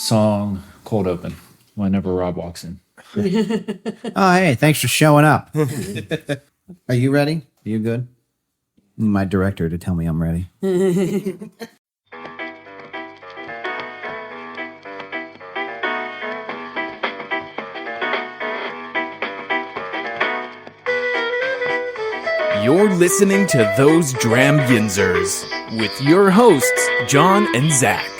song cold open whenever Rob walks in. Oh, hey, thanks for showing up. Are you ready? Are you good? My director to tell me I'm ready. You're listening to Those Dram Yinzers with your hosts, John and Zack.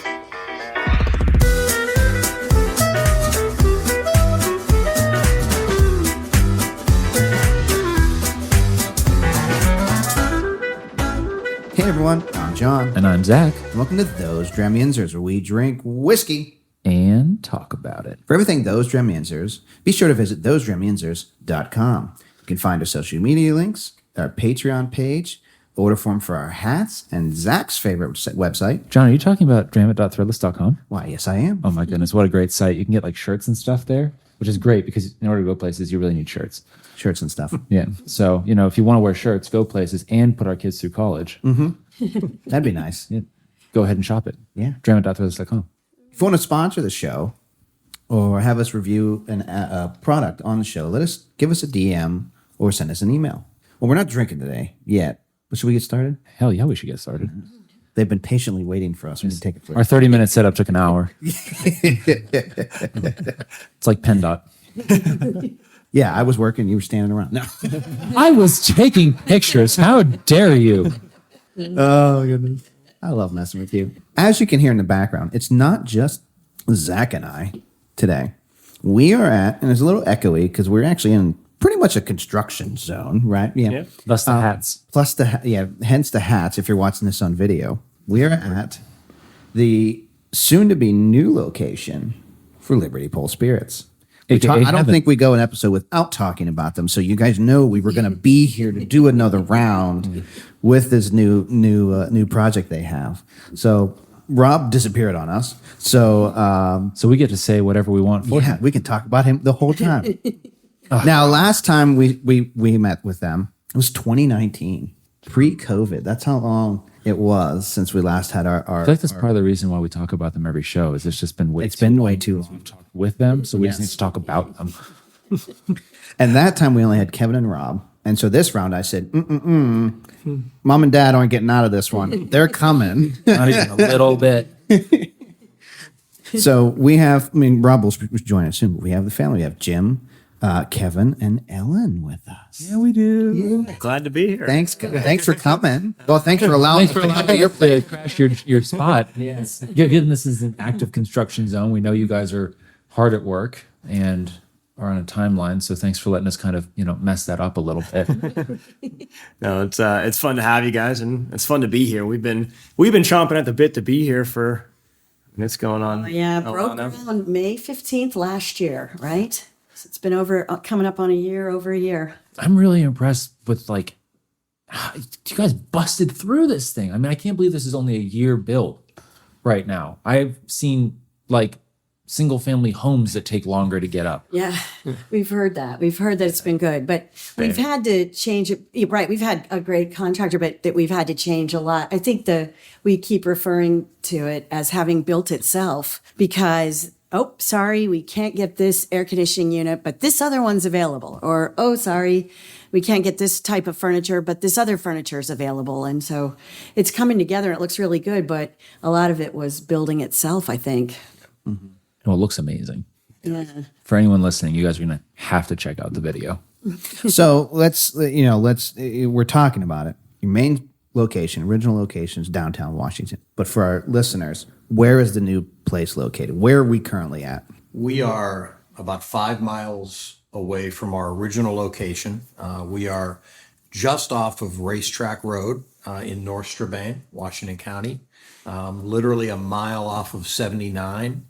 Hey everyone, I'm John. And I'm Zack. And welcome to Those Dram Yinzers, where we drink whiskey And talk about it. For everything Those Dram Yinzers, be sure to visit thosedramyinzers.com. You can find our social media links, our Patreon page, order form for our hats, and Zach's favorite website. John, are you talking about dramit.threadless.com? Why, yes, I am. Oh my goodness, what a great site. You can get like shirts and stuff there, which is great because in order to go places, you really need shirts. Shirts and stuff. Yeah. So, if you want to wear shirts, go places, and put our kids through college, That'd be nice. yeah, go ahead and shop it. Yeah. Dramit.threadless.com. If you want to sponsor the show or have us review a product on the show, give us a DM or send us an email. Well, we're not drinking today yet, but should we get started? Hell yeah, we should get started. They've been patiently waiting for us. We can take it for Our 30-minute setup took an hour. It's like PennDOT. Yeah, I was working. You were standing around. No. I was taking pictures. How dare you? Oh, goodness. I love messing with you. As you can hear in the background, it's not just Zach and I today. We are at, and it's a little echoey because we're actually in pretty much a construction zone, right? Yeah. Thus the hats. Plus hence the hats if you're watching this on video. We are at the soon-to-be new location for Liberty Pole Spirits. I don't think we go an episode without talking about them, so you guys know we were going to be here to do another round with this new project they have. So Rob disappeared on us, so we get to say whatever we want for him. we can talk about him the whole time. Now, last time we met with them, it was 2019, pre-COVID. That's how long it was since we last had our I feel like that's part of the reason why we talk about them every show. Is it's just been way too long. We've talked with them, so we just need to talk about them. And that time we only had Kevin and Rob. And so this round I said, Mom and Dad aren't getting out of this one. They're coming. Not even a little bit. So we have, Rob will join us soon, but we have the family. We have Jim, Kevin, and Ellen with us. Yeah, we do. Yeah. Glad to be here. Thanks for coming. Well, thanks for allowing us to come to your place. Crash your spot. Yes. Given this is an active construction zone, we know you guys are hard at work and are on a timeline. So thanks for letting us kind of mess that up a little bit. No, it's fun to have you guys, and it's fun to be here. We've been chomping at the bit to be here for. And it's going on. Yeah, broke around May 15th last year, right? So it's been coming up on over a year. I'm really impressed with you guys busted through this thing. I can't believe this is only a year built right now. I've seen single family homes that take longer to get up. Yeah, we've heard that. We've heard that it's been good, but we've had to change it. Right, we've had a great contractor, but that we've had to change a lot. I think we keep referring to it as having built itself because, oh, sorry, we can't get this air conditioning unit, but this other one's available. Or, oh, sorry, we can't get this type of furniture, but this other furniture is available. And so it's coming together. It looks really good, but a lot of it was building itself, I think. Mm-hmm. Well, it looks amazing. Yeah. For anyone listening, you guys are going to have to check out the video. So we're talking about it. Your main location, original location is downtown Washington. But for our listeners, where is the new place located? Where are we currently at? We are about 5 miles away from our original location. We are just off of Racetrack Road in North Strabane, Washington County, literally a mile off of 79.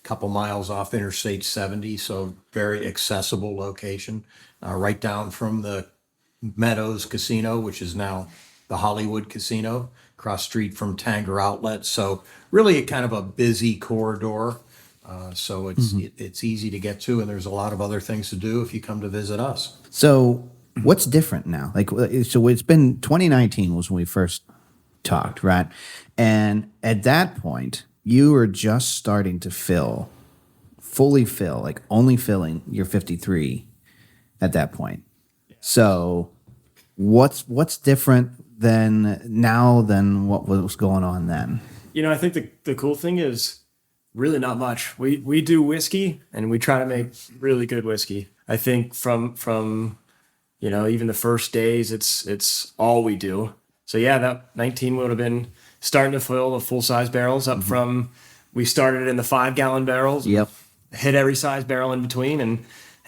Couple miles off Interstate 70, so very accessible location, right down from the Meadows Casino, which is now the Hollywood Casino, across street from Tanger Outlet. So really a kind of a busy corridor. So it's easy to get to, and there's a lot of other things to do if you come to visit us. So what's different now? So it's been 2019 was when we first talked, right? And at that point, you were just starting to fully fill, like only filling your 53 at that point. So what's different than now than what was going on then? I think the cool thing is really not much. We do whiskey and we try to make really good whiskey. I think from even the first days, it's all we do. So yeah, that 19 would have been starting to fill the full size barrels up from, we started in the 5-gallon barrels. Yep. Hit every size barrel in between and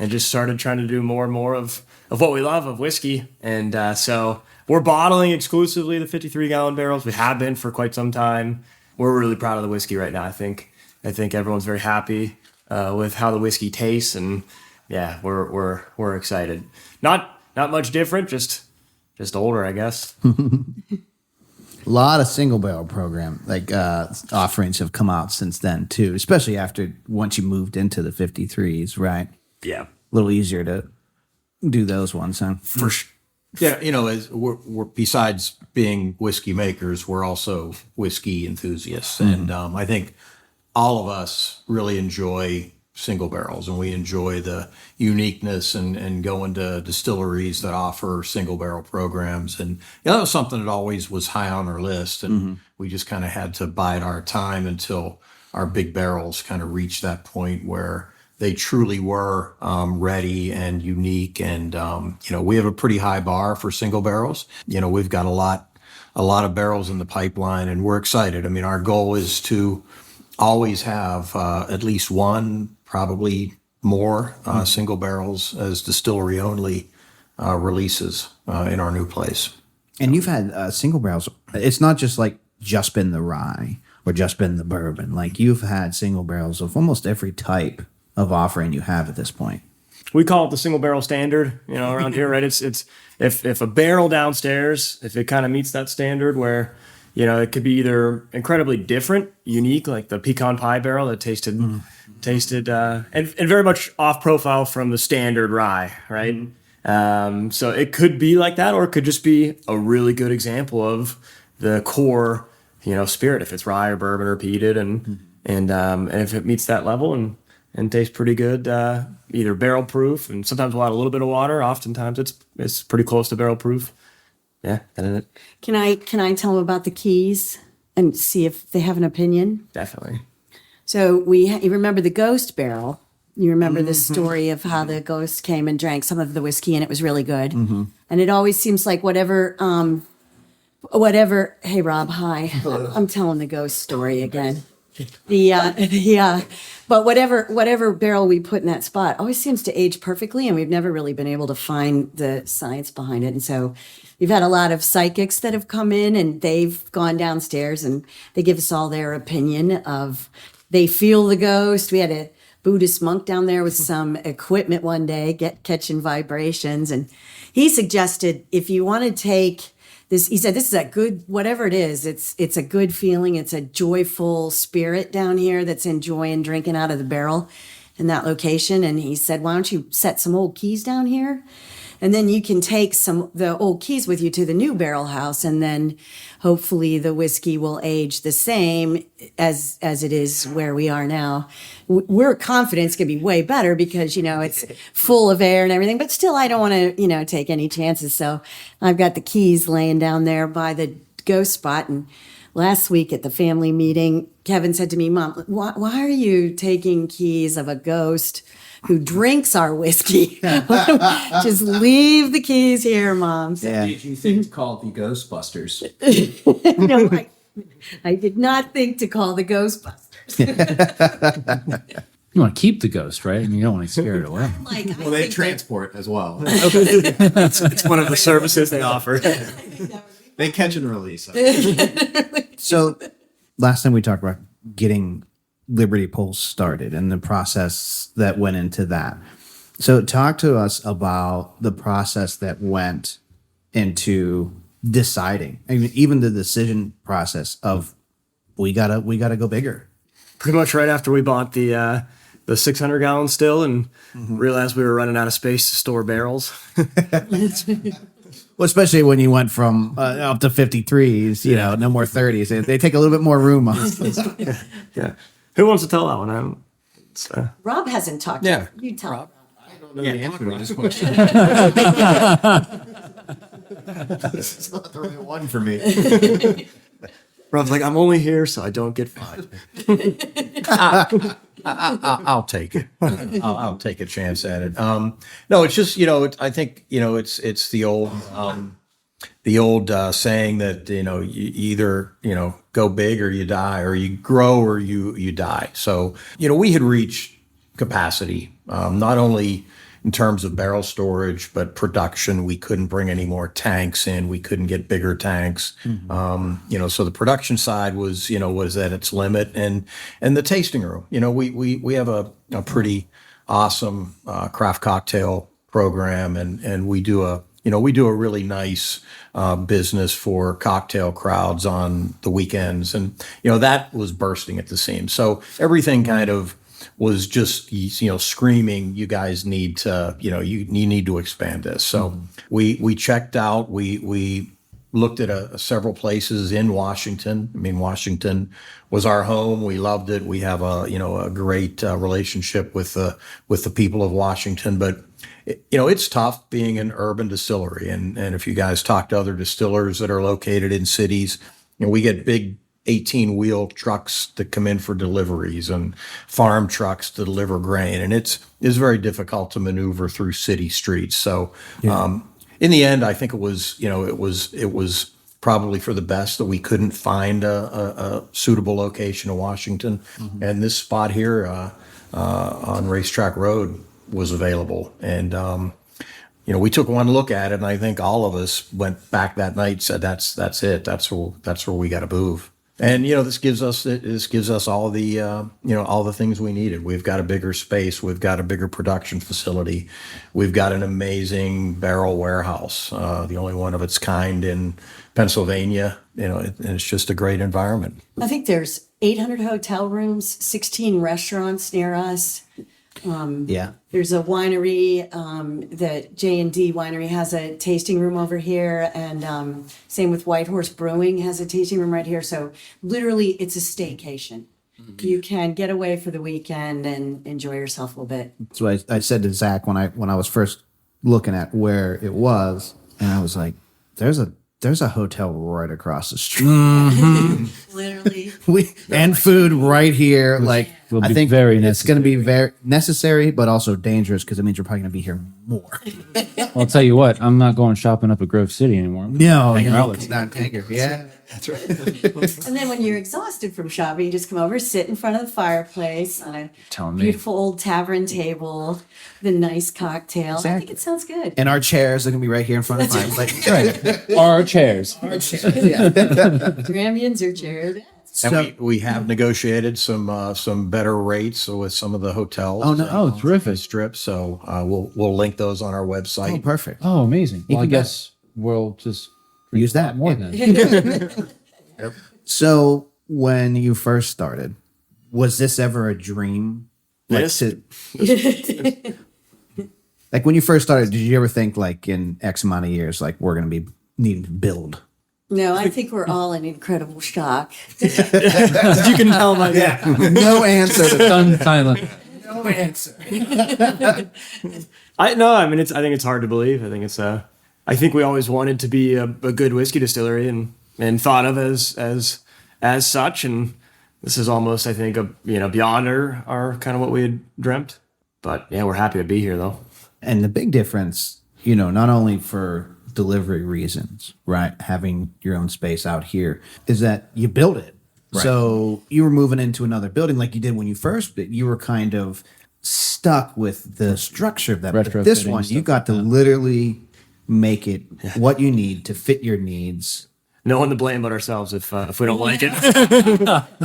just started trying to do more and more of what we love of whiskey. And so we're bottling exclusively the 53-gallon barrels. We have been for quite some time. We're really proud of the whiskey right now. I think everyone's very happy with how the whiskey tastes, and yeah, we're excited. Not much different, just older, I guess. A lot of single barrel program offerings have come out since then too, especially once you moved into the 53s, right? Yeah, A little easier to do those ones, huh? for sure. Yeah, as we're besides being whiskey makers, we're also whiskey enthusiasts, and I think all of us really enjoy single barrels, and we enjoy the uniqueness and going to distilleries that offer single barrel programs, and that was something that always was high on our list, and we just kind of had to bide our time until our big barrels kind of reached that point where they truly were ready and unique. And, we have a pretty high bar for single barrels. We've got a lot of barrels in the pipeline, and we're excited. I mean, our goal is to always have at least one, probably more single barrels as distillery only releases in our new place. And you've had single barrels. It's not just been the rye or just been the bourbon. Like, you've had single barrels of almost every type of offering you have at this point. We call it the single barrel standard, around here, right? It's if a barrel downstairs, if it kind of meets that standard where, it could be either incredibly different, unique, like the pecan pie barrel that tasted and very much off profile from the standard rye, right? So it could be like that, or it could just be a really good example of the core, spirit, if it's rye or bourbon or peated, and if it meets that level and tastes pretty good, either barrel proof, and sometimes we'll add a little bit of water. Oftentimes it's pretty close to barrel proof. Yeah, and it. Can I tell them about the keys and see if they have an opinion? Definitely. So you remember the ghost barrel. You remember the story of how the ghost came and drank some of the whiskey, and it was really good. And it always seems like whatever. Hey, Rob. Hi. I'm telling the ghost story again. But whatever barrel we put in that spot always seems to age perfectly, and we've never really been able to find the science behind it. And so we've had a lot of psychics that have come in, and they've gone downstairs and they give us all their opinion of, they feel the ghost. We had a Buddhist monk down there with some equipment one day, catching vibrations, and he suggested, if you want to take this, he said, this is a good, whatever it is, it's a good feeling. It's a joyful spirit down here that's enjoying drinking out of the barrel in that location. And he said, why don't you set some old keys down here? And then you can take the old keys with you to the new barrel house, and then hopefully the whiskey will age the same as it is where we are now. We're confident it's going to be way better because, it's full of air and everything, but still I don't want to, take any chances. So I've got the keys laying down there by the ghost spot. And last week at the family meeting, Kevin said to me, Mom, why are you taking keys of a ghost who drinks our whiskey? Just leave the keys here, Mom. So, Yeah. Did you think to call the Ghostbusters? no, I did not think to call the Ghostbusters. You want to keep the ghost, right? I mean, you don't want to scare it away. Well, they transport as well. It's one of the services they offer. They catch and release. So last time we talked about getting Liberty Pulse started and the process that went into that. So talk to us about the process that went into deciding, I mean, even the decision process of we gotta go bigger. Pretty much right after we bought the 600-gallon still and realized we were running out of space to store barrels. Well, especially when you went from up to 53s, no more 30s. They take a little bit more room on. Yeah. Who wants to tell that one? Rob hasn't talked. Yeah. You tell Rob. The answer to this question. This is not the right one for me. Rob's like, I'm only here so I don't get fined. I'll take it. I'll take a chance at it. No, it's just I think it's the old saying that you either go big or you die, or you grow or you die. So we had reached capacity, not only in terms of barrel storage, but production. We couldn't bring any more tanks in. We couldn't get bigger tanks. So the production side was at its limit, and the tasting room. We have a pretty awesome craft cocktail program, and we do a really nice business for cocktail crowds on the weekends, and that was bursting at the seams. So everything kind of was just screaming, you guys need to you need to expand this. So we checked out. We looked at several places in Washington. I mean, Washington was our home. We loved it. We have a great relationship with the people of Washington, but it's tough being an urban distillery. And if you guys talk to other distillers that are located in cities, we get big 18-wheel trucks that come in for deliveries and farm trucks to deliver grain. And it's very difficult to maneuver through city streets. So in the end, I think it was probably for the best that we couldn't find a suitable location in Washington. And this spot here on Racetrack Road was available. And we took one look at it, and I think all of us went back that night and said, that's it. That's where we got to move. And this gives us all the all the things we needed. We've got a bigger space. We've got a bigger production facility. We've got an amazing barrel warehouse, the only one of its kind in Pennsylvania. And it's just a great environment. I think there's 800 hotel rooms, 16 restaurants near us. There's a winery, that J&D Winery has a tasting room over here, and same with White Horse Brewing has a tasting room right here. So literally it's a staycation. You can get away for the weekend and enjoy yourself a little bit. So I said to Zach when I was first looking at where it was, and I was like, there's a hotel right across the street. Literally. And food right here. Will I be think very it's going to be very necessary, but also dangerous, because it means you're probably going to be here more. Well, I'll tell you what, I'm not going shopping up at Grove City anymore. No, it's not Tanger. Yeah. And then when you're exhausted from shopping, you just come over, sit in front of the fireplace on a Telling me. beautiful old tavern table with a nice cocktail. I think it sounds good. And our chairs are going to be right here in front of the fireplace. Right. Our chairs. Dram Yinzer chair. And we have negotiated some better rates with some of the hotels. Oh, no. Oh, terrific. Strip. So we'll link those on our website. Oh, perfect. Oh, amazing. Well, I Even guess we'll just Use that. more then. So when you first started, was this ever a dream? Yes. Like when you first started, did you ever think like in X amount of years, like we're going to be needing to build? No, I think we're all in incredible shock. You can tell by No answer to Done silent. no answer. I think it's hard to believe. I think we always wanted to be a good whiskey distillery and thought of as such. And this is almost, I think, beyond our kind of what we had dreamt. But yeah, we're happy to be here though. And the big difference, not only for delivery reasons, right? Having your own space out here is that you built it. Right. So you were moving into another building like you did when you first, but you were kind of stuck with the structure of that. But this one, you got to literally make it what you need to fit your needs. No one to blame but ourselves if we don't like it.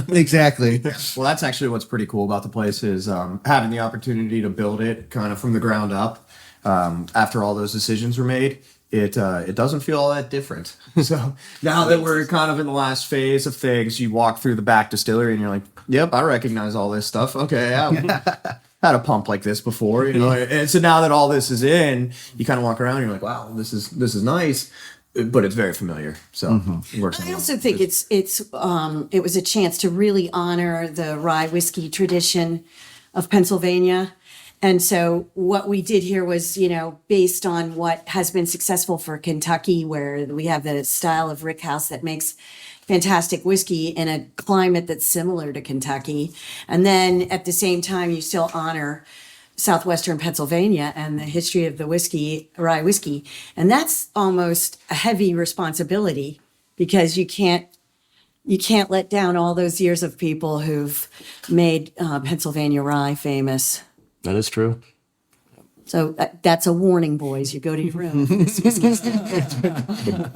Exactly. Well, that's actually what's pretty cool about the place is having the opportunity to build it kind of from the ground up. After all those decisions were made, it doesn't feel all that different. So now that we're kind of in the last phase of things, you walk through the back distillery and you're like, yep, I recognize all this stuff. Okay, yeah. had a pump like this before, you know. And so now that all this is in, you kind of walk around and you're like, wow, this is nice, but it's very familiar. So it works. I also think it was a chance to really honor the rye whiskey tradition of Pennsylvania. And so what we did here was, based on what has been successful for Kentucky, where we have the style of rick house that makes fantastic whiskey in a climate that's similar to Kentucky. And then at the same time, you still honor Southwestern Pennsylvania and the history of the rye whiskey. And that's almost a heavy responsibility because you can't let down all those years of people who've made Pennsylvania rye famous. That is true. So that's a warning, boys. You go to your room.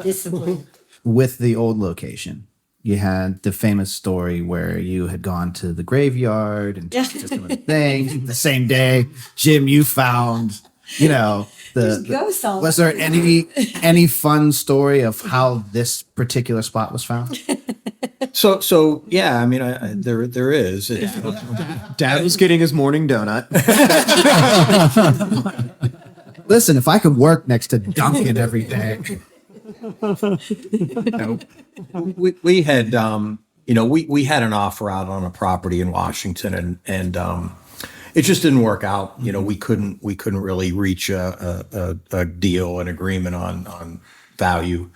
Discipline. With the old location, you had the famous story where you had gone to the graveyard and just doing things. The same day, Jim, you found, ghosts all was there any fun story of how this particular spot was found? So yeah, I mean, there is. Dad was getting his morning donut. Listen, if I could work next to Duncan every day. We had we had an offer out on a property in Washington, and it just didn't work out. We couldn't really reach a deal, an agreement on value.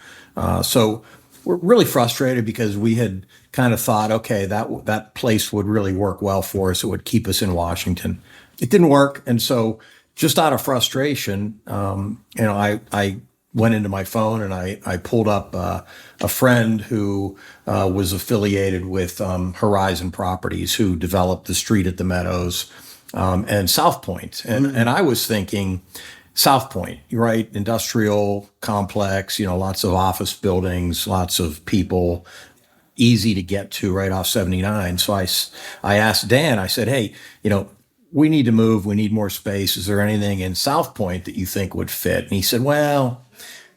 So we're really frustrated because we had kind of thought, okay, that place would really work well for us. It would keep us in Washington. It didn't work, and so just out of frustration, I went into my phone and I pulled up a friend who was affiliated with Horizon Properties, who developed the Street at the Meadows and South Point. And I was thinking, South Point, right? Industrial complex, lots of office buildings, lots of people, easy to get to right off 79. So I asked Dan, I said, hey, we need to move. We need more space. Is there anything in South Point that you think would fit? And he said, well,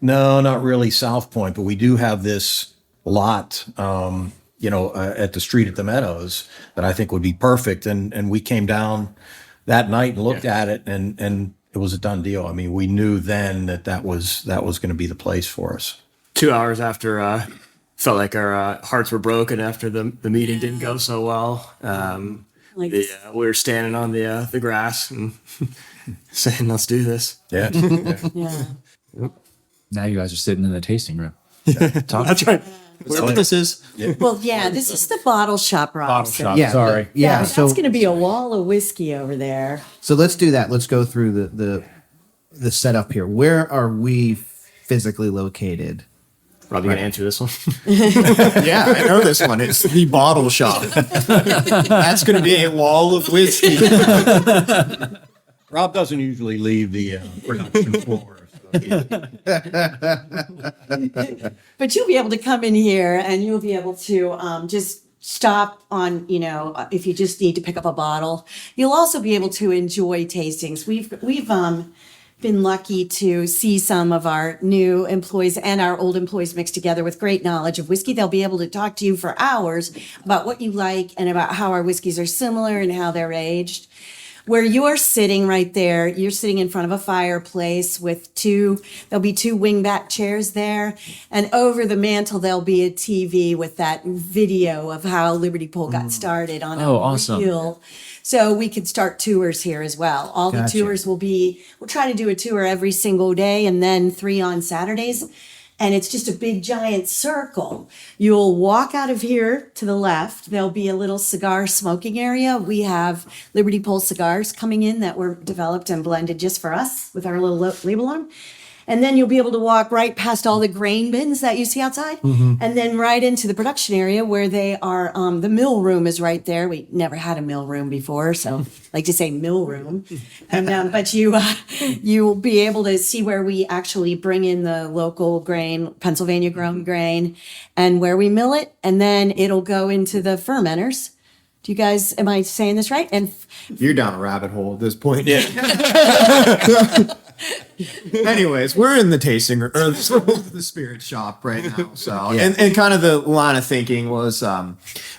no, not really South Point, but we do have this lot, at the Street at the Meadows that I think would be perfect. And we came down that night and looked at it, and it was a done deal. I mean, we knew then that was going to be the place for us. 2 hours after, felt like our hearts were broken after the meeting didn't go so well. We were standing on the grass and saying, let's do this. Yeah. Yeah. Now you guys are sitting in the tasting room. That's right. Wherever this is. Yeah. Well, yeah, this is the bottle shop, Rob. Bottle So- shop. Yeah, Sorry. Yeah, that's going to be a wall of whiskey over there. So let's do that. Let's go through the setup here. Where are we physically located? Rob, you gonna answer this one? Yeah, I know this one. It's the bottle shop. That's going to be a wall of whiskey. Rob doesn't usually leave the production floor. So But you'll be able to come in here and you'll be able to just stop on, if you just need to pick up a bottle. You'll also be able to enjoy tastings. We've been lucky to see some of our new employees and our old employees mixed together with great knowledge of whiskey. They'll be able to talk to you for hours about what you like and about how our whiskeys are similar and how they're aged. Where you're sitting right there, you're sitting in front of a fireplace with there'll be two wingback chairs there. And over the mantle, there'll be a TV with that video of how Liberty Pole got started on a awesome. reel. So we could start tours here as well. All Gotcha. the tours we'll try to do a tour every single day and then 3 on Saturdays. And it's just a big giant circle. You'll walk out of here to the left. There'll be a little cigar smoking area. We have Liberty Pole cigars coming in that were developed and blended just for us with our little label on them. And then you'll be able to walk right past all the grain bins that you see outside, and then right into the production area where they are. The mill room is right there. We never had a mill room before, so I like to say mill room. And but you will be able to see where we actually bring in the local grain, Pennsylvania grown grain, and where we mill it, and then it'll go into the fermenters. Do you guys? Am I saying this right? And You're down a rabbit hole at this point. yeah. Anyways, we're in the tasting room, or the spirit shop right now. So, and kind of the line of thinking was, at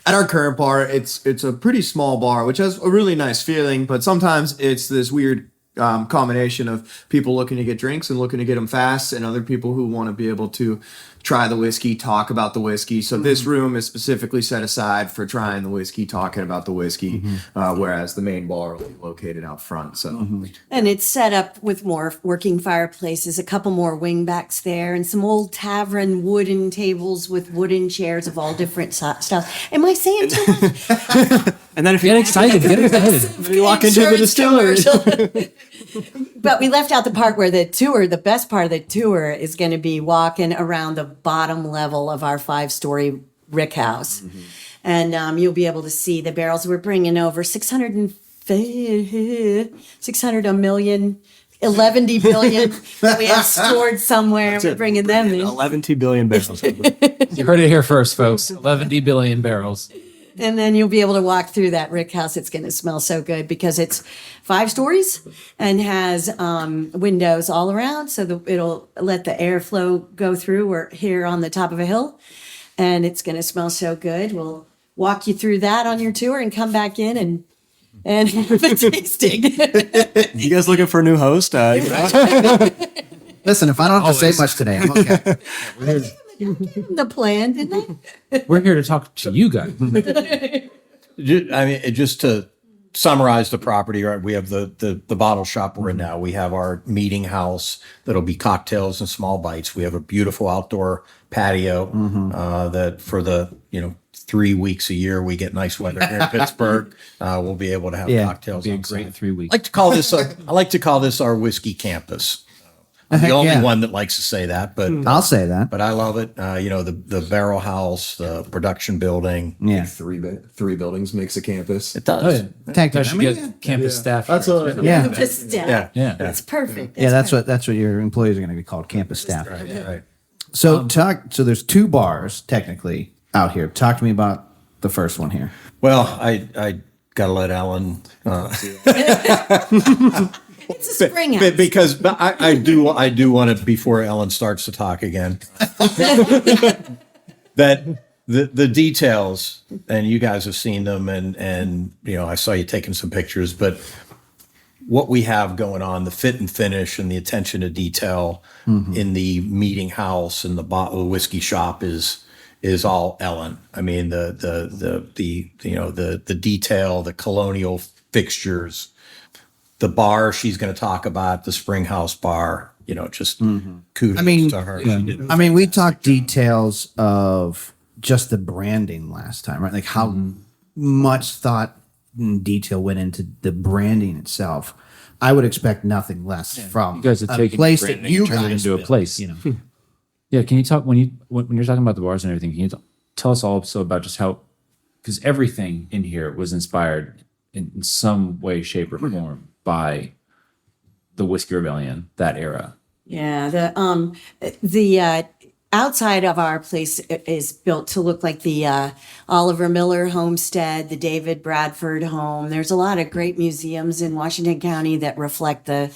our current bar, it's a pretty small bar, which has a really nice feeling, but sometimes it's this weird combination of people looking to get drinks and looking to get them fast, and other people who want to be able to try the whiskey, talk about the whiskey. So this room is specifically set aside for trying the whiskey, talking about the whiskey, whereas the main bar will be located out front. So, And it's set up with more working fireplaces, a couple more wingbacks there, and some old tavern wooden tables with wooden chairs of all different styles. Am I saying too much? And then if you Get excited. Get excited. you walk into the distillery. But we left out the part where the best part of the tour is going to be walking around the bottom level of our 5-story rick house. And you'll be able to see the barrels. We're bringing over 600 a million, 11 billion that we have stored somewhere. We're bringing them in. 11 billion barrels. You heard it here first, folks. 11 billion barrels. And then you'll be able to walk through that rick house. It's going to smell so good because it's 5 stories and has windows all around. So it'll let the airflow go through. We're here on the top of a hill and it's going to smell so good. We'll walk you through that on your tour and come back in and have a tasting. You guys looking for a new host? Listen, if I don't have to say much today, I'm okay. The plan, didn't I? We're here to talk to you guys. I mean, just to summarize the property, right? We have the bottle shop we're in now. We have our meeting house that'll be cocktails and small bites. We have a beautiful outdoor patio that for the 3 weeks a year we get nice weather here in Pittsburgh. We'll be able to have cocktails. Be a on great site. 3 weeks. I like to call this our whiskey campus. I'm the only one that likes to say that, but I'll say that. but I love it. The barrel house, the production building. Yeah. three buildings makes a campus. It does. Technically, I should get campus staff. That's what. yeah. Just Yeah. Yeah. It's perfect. Yeah, that's what your employees are going to be called, campus staff. Right. So so there's 2 bars technically out here. Talk to me about the first one here. Well, I gotta let Ellen It's a spring house. because I do want to, before Ellen starts to talk again, that the details, and you guys have seen them, and I saw you taking some pictures, but what we have going on, the fit and finish and the attention to detail in the meeting house and the whiskey shop is all Ellen. I mean, the detail, the colonial fixtures, the bar she's going to talk about, the Springhouse bar, just kudos to her. I mean, we talked details of just the branding last time, right? Like how much thought and detail went into the branding itself. I would expect nothing less from You guys have a taken place that branding you and turned it guys into a built, place. Yeah, can you talk when you're talking about the bars and everything? Can you tell us also about just how, because everything in here was inspired in some way, shape, or form by the Whiskey Rebellion, that era. Yeah, the outside of our place is built to look like the Oliver Miller homestead, the David Bradford home. There's a lot of great museums in Washington County that reflect the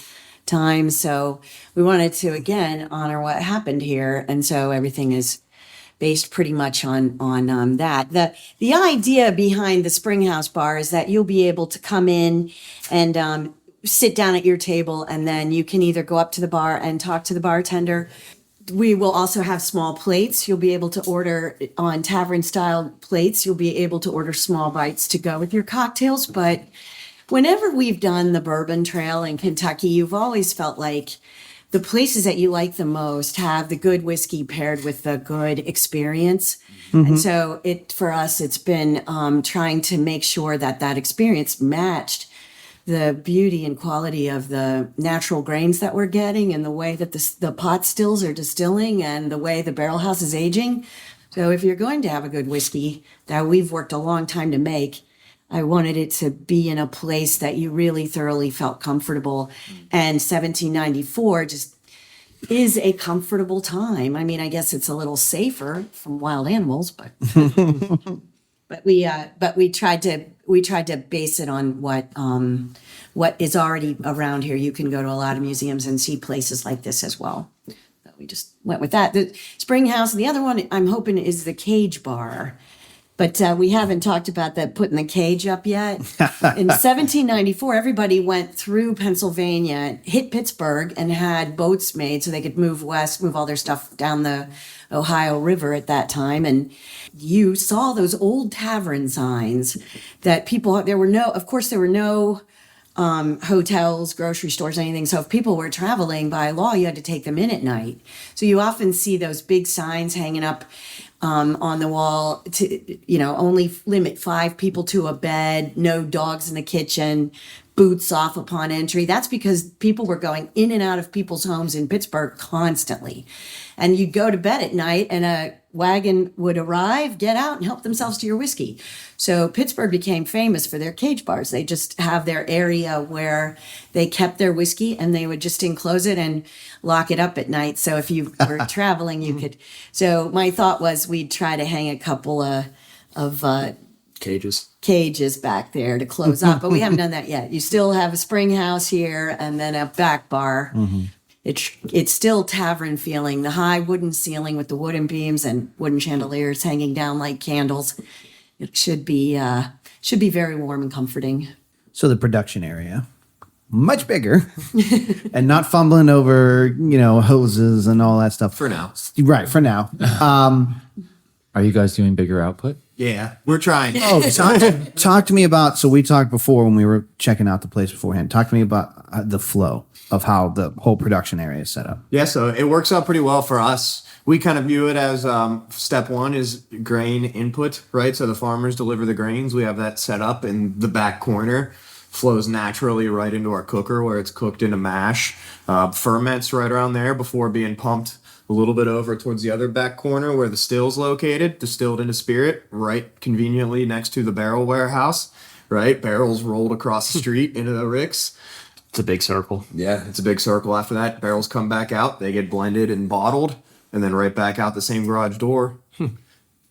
time. So we wanted to again honor what happened here, and so everything is based pretty much on that. The idea behind the Springhouse bar is that you'll be able to come in and sit down at your table, and then you can either go up to the bar and talk to the bartender. We will also have small plates. You'll be able to order on tavern style plates. You'll be able to order small bites to go with your cocktails. But whenever we've done the Bourbon Trail in Kentucky, you've always felt like the places that you like the most have the good whiskey paired with the good experience. And so for us, it's been trying to make sure that experience matched the beauty and quality of the natural grains that we're getting and the way that the pot stills are distilling and the way the barrel house is aging. So if you're going to have a good whiskey that we've worked a long time to make, I wanted it to be in a place that you really thoroughly felt comfortable. And 1794 just is a comfortable time. I mean, I guess it's a little safer from wild animals, but but we tried to base it on what what is already around here. You can go to a lot of museums and see places like this as well. So we just went with that. The Spring House. The other one I'm hoping is the Cage Bar. But we haven't talked about that, putting the cage up yet. In 1794, everybody went through Pennsylvania, hit Pittsburgh, and had boats made so they could move west, move all their stuff down the Ohio River at that time. And you saw those old tavern signs that people, there were no hotels, grocery stores, anything. So if people were traveling by law, you had to take them in at night. So you often see those big signs hanging up on the wall to, only limit 5 people to a bed, no dogs in the kitchen, boots off upon entry. That's because people were going in and out of people's homes in Pittsburgh constantly. And you'd go to bed at night and a wagon would arrive, get out, and help themselves to your whiskey. So Pittsburgh became famous for their cage bars. They just have their area where they kept their whiskey, and they would just enclose it and lock it up at night. So if you were traveling, you could. So my thought was we'd try to hang a couple of cages back there to close up, but we haven't done that yet. You still have a spring house here and then a back bar. Mm-hmm. It's still tavern feeling. The high wooden ceiling with the wooden beams and wooden chandeliers hanging down like candles. It should be very warm and comforting. So the production area, much bigger, and not fumbling over hoses and all that stuff For now. Right, for now. Are you guys doing bigger output? Yeah, we're trying. Oh, talk to me about. So we talked before when we were checking out the place beforehand. Talk to me about the flow of how the whole production area is set up. Yeah, so it works out pretty well for us. We kind of view it as step one is grain input, right? So the farmers deliver the grains. We have that set up in the back corner. Flows naturally right into our cooker where it's cooked in a mash. Ferments right around there before being pumped a little bit over towards the other back corner where the still's located, distilled into spirit, right conveniently next to the barrel warehouse, right? Barrels rolled across the street into the ricks. It's a big circle. Yeah, it's a big circle. After that, barrels come back out. They get blended and bottled, and then right back out the same garage door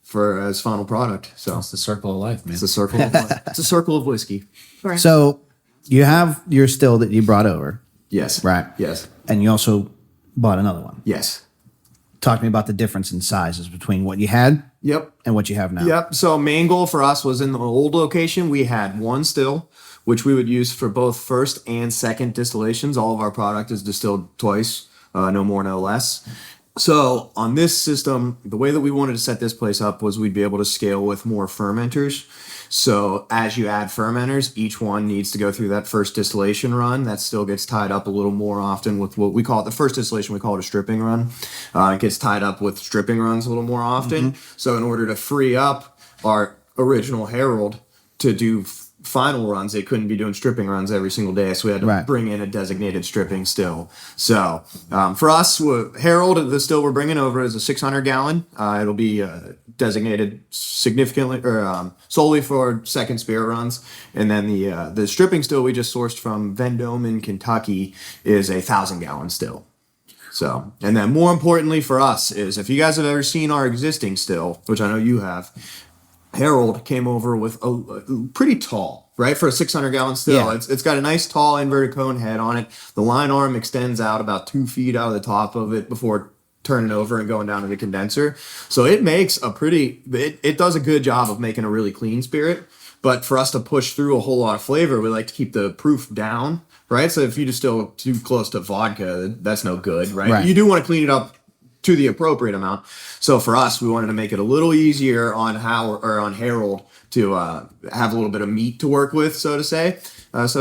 for as final product. So It's the circle of life, man. it's a circle. It's a circle of whiskey. So you have your still that you brought over, Yes. right? Yes. And you also bought another one. Yes. Talk to me about the difference in sizes between what you had Yep. and what you have now. Yep. So main goal for us was in the old location, we had one still, which we would use for both first and second distillations. All of our product is distilled twice, no more, no less. So on this system, the way that we wanted to set this place up was we'd be able to scale with more fermenters. So as you add fermenters, each one needs to go through that first distillation run. That still gets tied up a little more often with what we call it the first distillation. We call it a stripping run. It gets tied up with stripping runs a little more often. Mm-hmm. So in order to free up our original Herald to do final runs, they couldn't be doing stripping runs every single day, so we had to bring in a designated stripping still. So for us, Herald, the still we're bringing over is a 600 gallon. It'll be designated significantly or solely for second spirit runs, and then the stripping still we just sourced from Vendome in Kentucky is a 1,000 gallon still. So, and then more importantly for us is if you guys have ever seen our existing still, which I know you have, Herald came over with a pretty tall, right? For a 600 gallon still. Yeah. It's got a nice tall inverted cone head on it. The line arm extends out about 2 feet out of the top of it before turning over and going down to the condenser. So it makes it does a good job of making a really clean spirit. But for us to push through a whole lot of flavor, we like to keep the proof down, right? So if you distill too close to vodka, that's no good, right? You do want to clean it up to the appropriate amount. So for us, we wanted to make it a little easier on on Herald to have a little bit of meat to work with, so to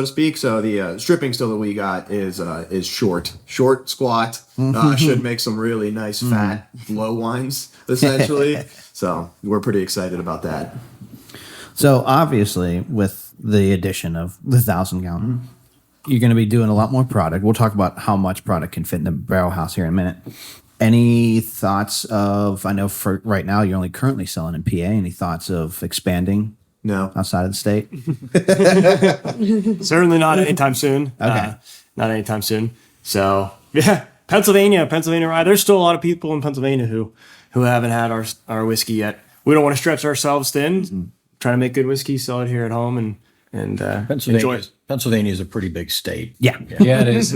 speak. So the stripping still that we got is short, squat. Should make some really nice fat low wines essentially. So we're pretty excited about that. So obviously, with the addition of the 1,000 gallon, you're going to be doing a lot more product. We'll talk about how much product can fit in the barrel house here in a minute. Any thoughts of, I know for right now you're only currently selling in PA, any thoughts of expanding? No. Outside of the state? Certainly not anytime soon. Okay. Not anytime soon. So, yeah, Pennsylvania rye. There's still a lot of people in Pennsylvania who haven't had our whiskey yet. We don't want to stretch ourselves thin. Trying to make good whiskey, sell it here at home, and and Pennsylvania is a pretty big state. Yeah. Yeah, it is.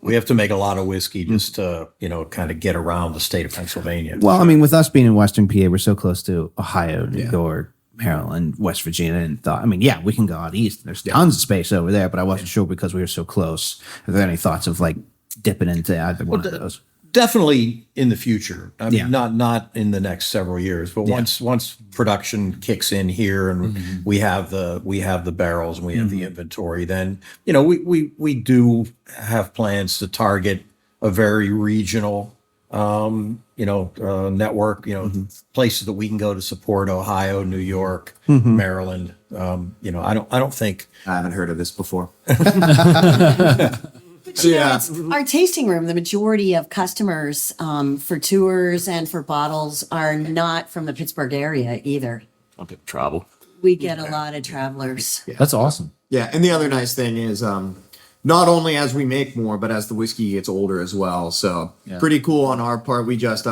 We have to make a lot of whiskey just to, kind of get around the state of Pennsylvania. Well, I mean, with us being in Western PA, we're so close to Ohio, New York, Maryland, West Virginia, and thought, I mean, yeah, we can go out east. There's tons of space over there, but I wasn't sure because we were so close. Are there any thoughts of like dipping into either one of those? Definitely in the future. I mean, Yeah. not in the next several years, but once production kicks in here and we have the barrels and we have the inventory, then we do have plans to target a very regional network, places that we can go to support Ohio, New York, Maryland. I don't think I haven't heard of this before. It's our tasting room, the majority of customers for tours and for bottles are not from the Pittsburgh area either. Travel. We get a lot of travelers. That's awesome. Yeah, and the other nice thing is not only as we make more, but as the whiskey gets older as well. So pretty cool on our part. We just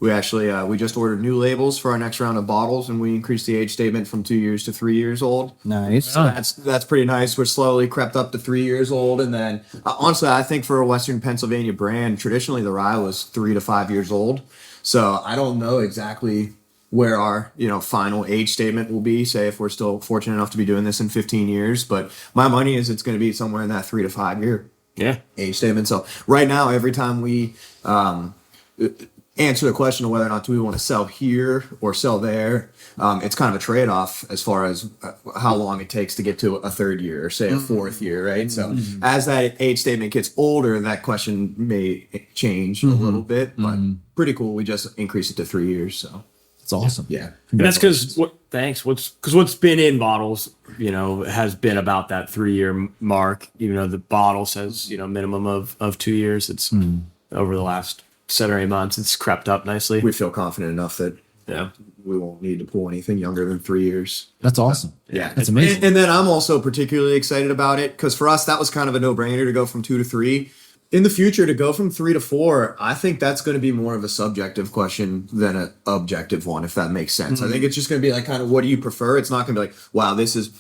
we just ordered new labels for our next round of bottles, and we increased the age statement from 2 years to 3 years old. Nice. So that's pretty nice. We're slowly crept up to 3 years old, and then honestly, I think for a Western Pennsylvania brand, traditionally the rye was 3 to 5 years old. So I don't know exactly where our final age statement will be. Say if we're still fortunate enough to be doing this in 15 years, but my money is it's going to be somewhere in that 3 to 5 year age statement. So right now, every time we answer the question of whether or not do we want to sell here or sell there, it's kind of a trade-off as far as how long it takes to get to a third year or say a fourth year, right? So as that age statement gets older, that question may change a little bit, but pretty cool. We just increased it to 3 years, so It's awesome. yeah. And that's because what's been in bottles, has been about that 3 year mark. Even though the bottle says minimum of 2 years, it's over the last 7 or 8 months, it's crept up nicely. We feel confident enough that we won't need to pull anything younger than 3 years. That's awesome. Yeah, That's amazing. And then I'm also particularly excited about it because for us that was kind of a no-brainer to go from 2 to 3. In the future, to go from 3 to 4, I think that's going to be more of a subjective question than an objective one, if that makes sense. I think it's just going to be like, kind of, what do you prefer? It's not going to be like, wow, this is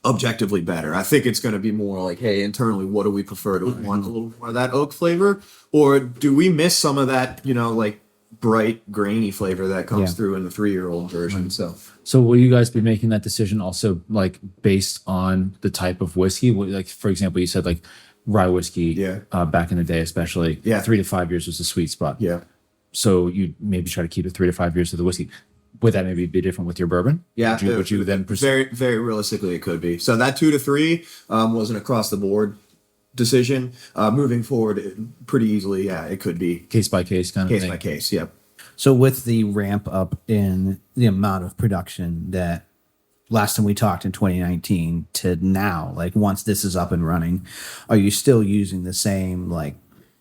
objectively better. I think it's going to be more like, hey, internally, what do we prefer? Do we want a little more of that oak flavor? Or do we miss some of that, like bright, grainy flavor that comes through in the 3-year-old version? So will you guys be making that decision also like based on the type of whiskey? Like, for example, you said like rye whiskey back in the day, especially 3 to 5 years was the sweet spot. Yeah. So you maybe try to keep it 3 to 5 years of the whiskey. Would that maybe be different with your bourbon? Yeah. Would you then pursue? Very, very realistically, it could be. So that 2 to 3 was an across the board decision. Moving forward, pretty easily, it could be Case by case kind of case thing. by case. Yep. So with the ramp up in the amount of production that last time we talked in 2019 to now, like once this is up and running, are you still using the same like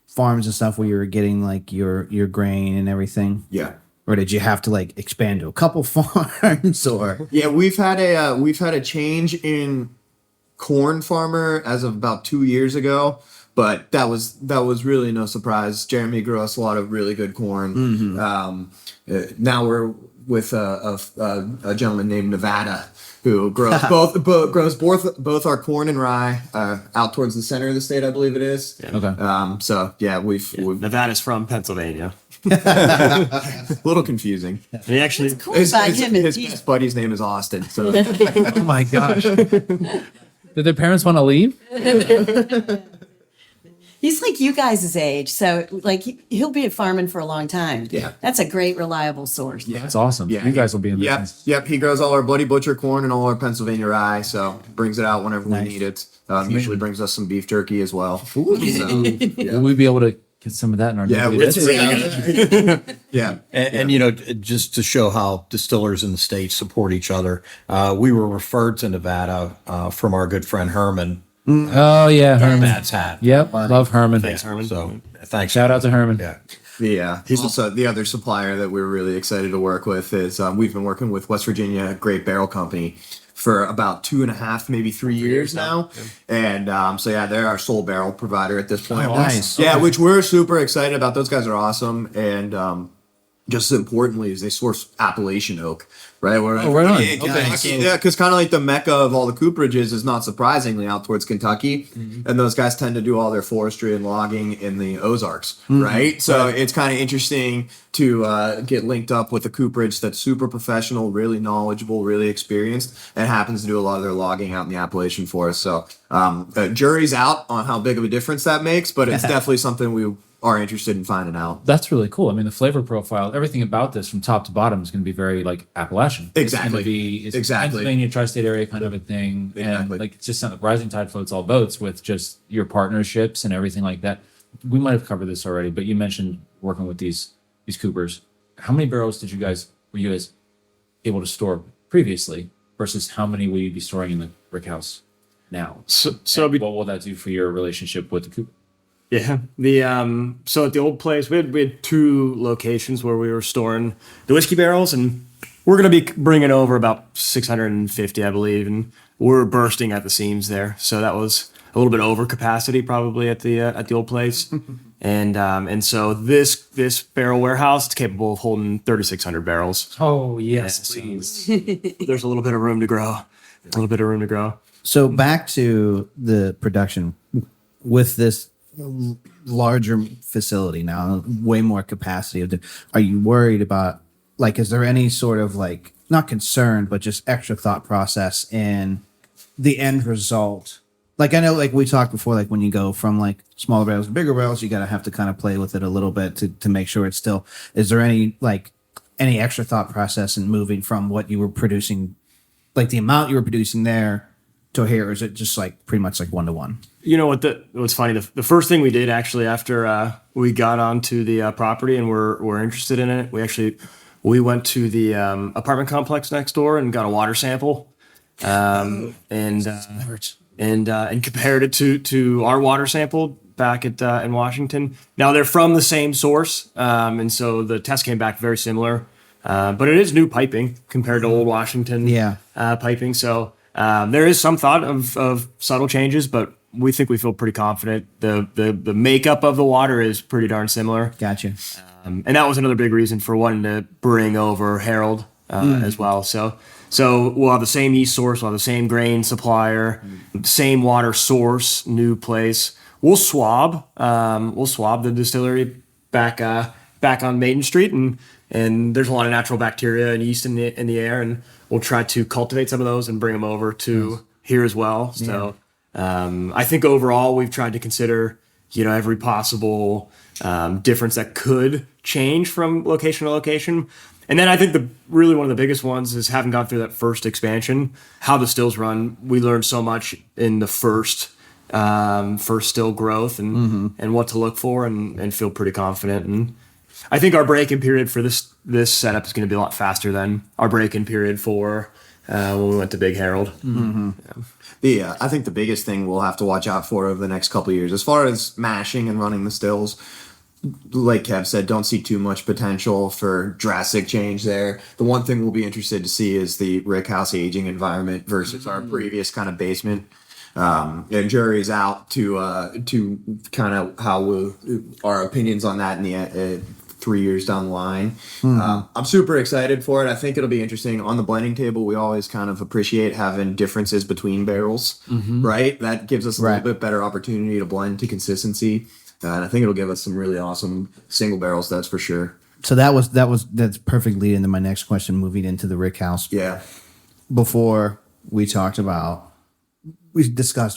farms and stuff where you're getting like your grain and everything? Yeah. Or did you have to like expand to a couple farms or? Yeah, we've had a change in corn farmer as of about 2 years ago, but that was really no surprise. Jeremy grew us a lot of really good corn. Now we're with a gentleman named Nevada who grows both our corn and rye out towards the center of the state, I believe it is. Yeah. Okay. So yeah, we've Nevada's from Pennsylvania. a little confusing. And he actually, What's cool about him is His best buddy's name is Austin. So Oh my gosh. Did their parents want to leave? he's like you guys' age, so like he'll be farming for a long time. Yeah. That's a great, reliable source. That's awesome. Yeah, You guys will be in Yep, business. yep. He grows all our Bloody Butcher corn and all our Pennsylvania rye, so brings it out whenever we need it. Usually brings us some beef jerky as well. So, Will we be able to get some of that in our yeah, next yeah. And just to show how distillers in the state support each other, we were referred to Nevada from our good friend Herman. Oh yeah, Herman. Matt's hat. Yep, love Herman. thanks, Herman. So thanks. Shout out to Herman. Yeah. He's also the other supplier that we're really excited to work with is we've been working with West Virginia Great Barrel Company for about 2.5, maybe 3 years now. And they're our sole barrel provider at this point. Nice. Yeah, which we're super excited about. Those guys are awesome. And just as importantly, is they source Appalachian oak, right? Where, right on. Yeah, Okay. yeah, because kind of like the mecca of all the cooperages is not surprisingly out towards Kentucky, and those guys tend to do all their forestry and logging in the Ozarks, right? So it's kind of interesting to get linked up with a cooperage that's super professional, really knowledgeable, really experienced, and happens to do a lot of their logging out in the Appalachian forest. So jury's out on how big of a difference that makes, but it's definitely something we are interested in finding out. That's really cool. I mean, the flavor profile, everything about this from top to bottom is going to be very like Appalachian. Exactly. It's Exactly. Pennsylvania tri-state area kind of a thing. And Exactly. like it's just sounds like rising tide floats all boats with just your partnerships and everything like that. We might have covered this already, but you mentioned working with these coopers. How many barrels were you guys able to store previously versus how many will you be storing in the brick house now? So And what will that do for your relationship with the cooper? Yeah. So at the old place, we had 2 locations where we were storing the whiskey barrels, and we're going to be bringing over about 650, I believe, and we're bursting at the seams there. So that was a little bit over capacity probably at the old place, and so this barrel warehouse is capable of holding 3,600 barrels. Oh, yes, so please. There's a little bit of room to grow. So back to the production with this larger facility now, way more capacity. Are you worried about, like, is there any sort of like, not concern, but just extra thought process in the end result? Like, I know, like we talked before, like when you go from like smaller barrels to bigger barrels, you got to have to kind of play with it a little bit to make sure it's still, is there any extra thought process in moving from what you were producing, like the amount you were producing there to here? Or is it just like pretty much like 1-to-1? You know what's funny? The first thing we did actually after we got onto the property and we're interested in it, we went to the apartment complex next door and got a water sample, and compared it to our water sample back at in Washington. Now they're from the same source, and so the test came back very similar, but it is new piping compared to old Washington piping. So there is some thought of subtle changes, but we think we feel pretty confident. The makeup of the water is pretty darn similar. Gotcha. And that was another big reason for wanting to bring over Harold as well. So we'll have the same yeast source, we'll have the same grain supplier, same water source, new place. We'll swab the distillery back on Maiden Street, and there's a lot of natural bacteria and yeast in the air, and we'll try to cultivate some of those and bring them over to here as well. So I think overall we've tried to consider, every possible difference that could change from location to location. And then I think really one of the biggest ones is having gone through that first expansion, how the stills run. We learned so much in the first still growth and what to look for, and feel pretty confident. And I think our break-in period for this setup is going to be a lot faster than our break-in period for when we went to Big Harold. I think the biggest thing we'll have to watch out for over the next couple of years, as far as mashing and running the stills, like Kev said, don't see too much potential for drastic change there. The one thing we'll be interested to see is the rick house aging environment versus our previous kind of basement. And jury's out to kind of how our opinions on that in the 3 years down the line. I'm super excited for it. I think it'll be interesting. On the blending table, we always kind of appreciate having differences between barrels, right? That gives us a little bit better opportunity to blend to consistency. And I think it'll give us some really awesome single barrels, that's for sure. So that's perfectly into my next question, moving into the rick house. Yeah. Before we discussed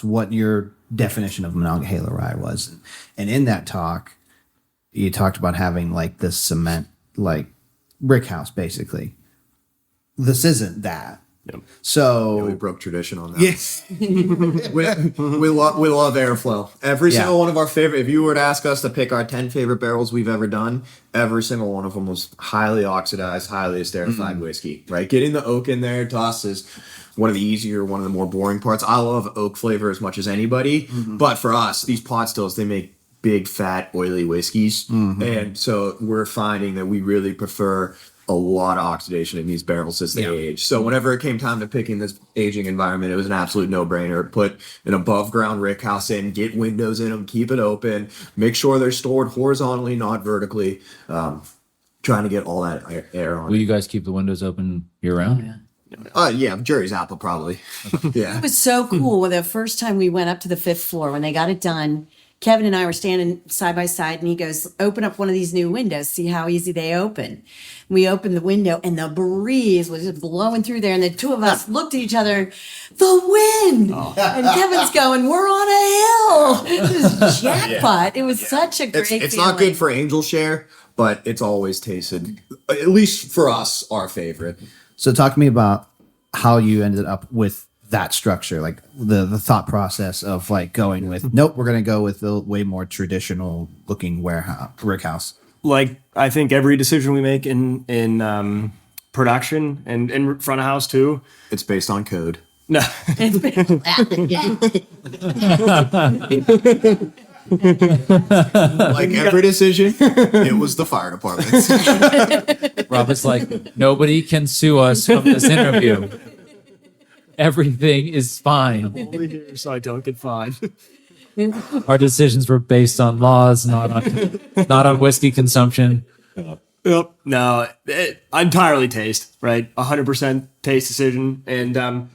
what your definition of Monongahela rye was. And in that talk, you talked about having like this cement, like brick house, basically. This isn't that. Yep. So We broke tradition on that. yes, We love airflow. Every single one of our favorite, if you were to ask us to pick our 10 favorite barrels we've ever done, every single one of them was highly oxidized, highly esterified whiskey, right? Getting the oak in there to us is one of the more boring parts. I love oak flavor as much as anybody, but for us, these pot stills, they make big, fat, oily whiskeys. And so we're finding that we really prefer a lot of oxidation in these barrels as they age. So whenever it came time to picking this aging environment, it was an absolute no-brainer. Put an above-ground rick house in, get windows in them, keep it open, make sure they're stored horizontally, not vertically. trying to get all that air on. Will you guys keep the windows open year round? Yeah, jury's apple probably. Yeah. It was so cool. The first time we went up to the 5th floor, when they got it done, Kevin and I were standing side by side, and he goes, "Open up one of these new windows, see how easy they open." We opened the window, and the breeze was just blowing through there, and the two of us looked at each other, the wind! And Kevin's going, "We're on a hill!" This is jackpot. It was such a great It's not feeling. good for angel share, but it's always tasted, at least for us, our favorite. So talk to me about how you ended up with that structure, like the thought process of like going with, nope, we're going to go with the way more traditional looking brick house. Like, I think every decision we make in production and in front of house too. It's based on code. No, Like every decision, it was the fire department. Robert's like, nobody can sue us from this interview. Everything is fine. only here so I don't get fined. Our decisions were based on laws, not on whiskey consumption. Yep. No, entirely taste, right? 100% taste decision. And,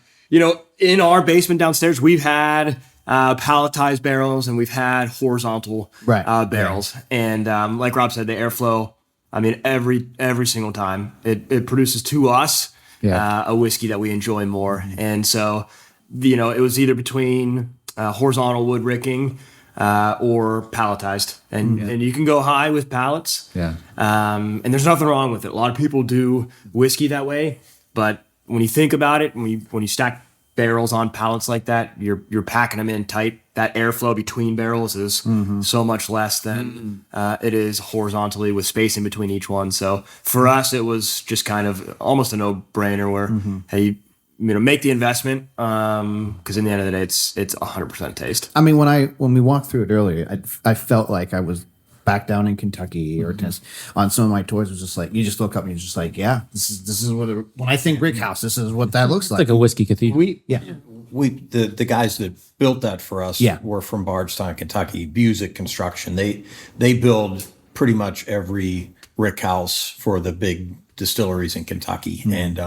in our basement downstairs, we've had palletized barrels and we've had horizontal barrels. And like Rob said, the airflow, I mean, every single time it produces to us a whiskey that we enjoy more. And so, it was either between horizontal wood ricking or palletized, and you can go high with pallets. Yeah. And there's nothing wrong with it. A lot of people do whiskey that way, but when you think about it, when you stack barrels on pallets like that, you're packing them in tight. That airflow between barrels is so much less than it is horizontally with space in between each one. So for us, it was just kind of almost a no-brainer where, hey, make the investment because in the end of the day, it's 100% taste. I mean, when we walked through it earlier, I felt like I was back down in Kentucky or just on some of my tours. It was just like, you just look up and you're just like, yeah, this is what when I think brick house, this is what that looks It's like. like a whiskey cathedral. The guys that built that for us were from Bardstown, Kentucky, Busick Construction. They build pretty much every rick house for the big distilleries in Kentucky. And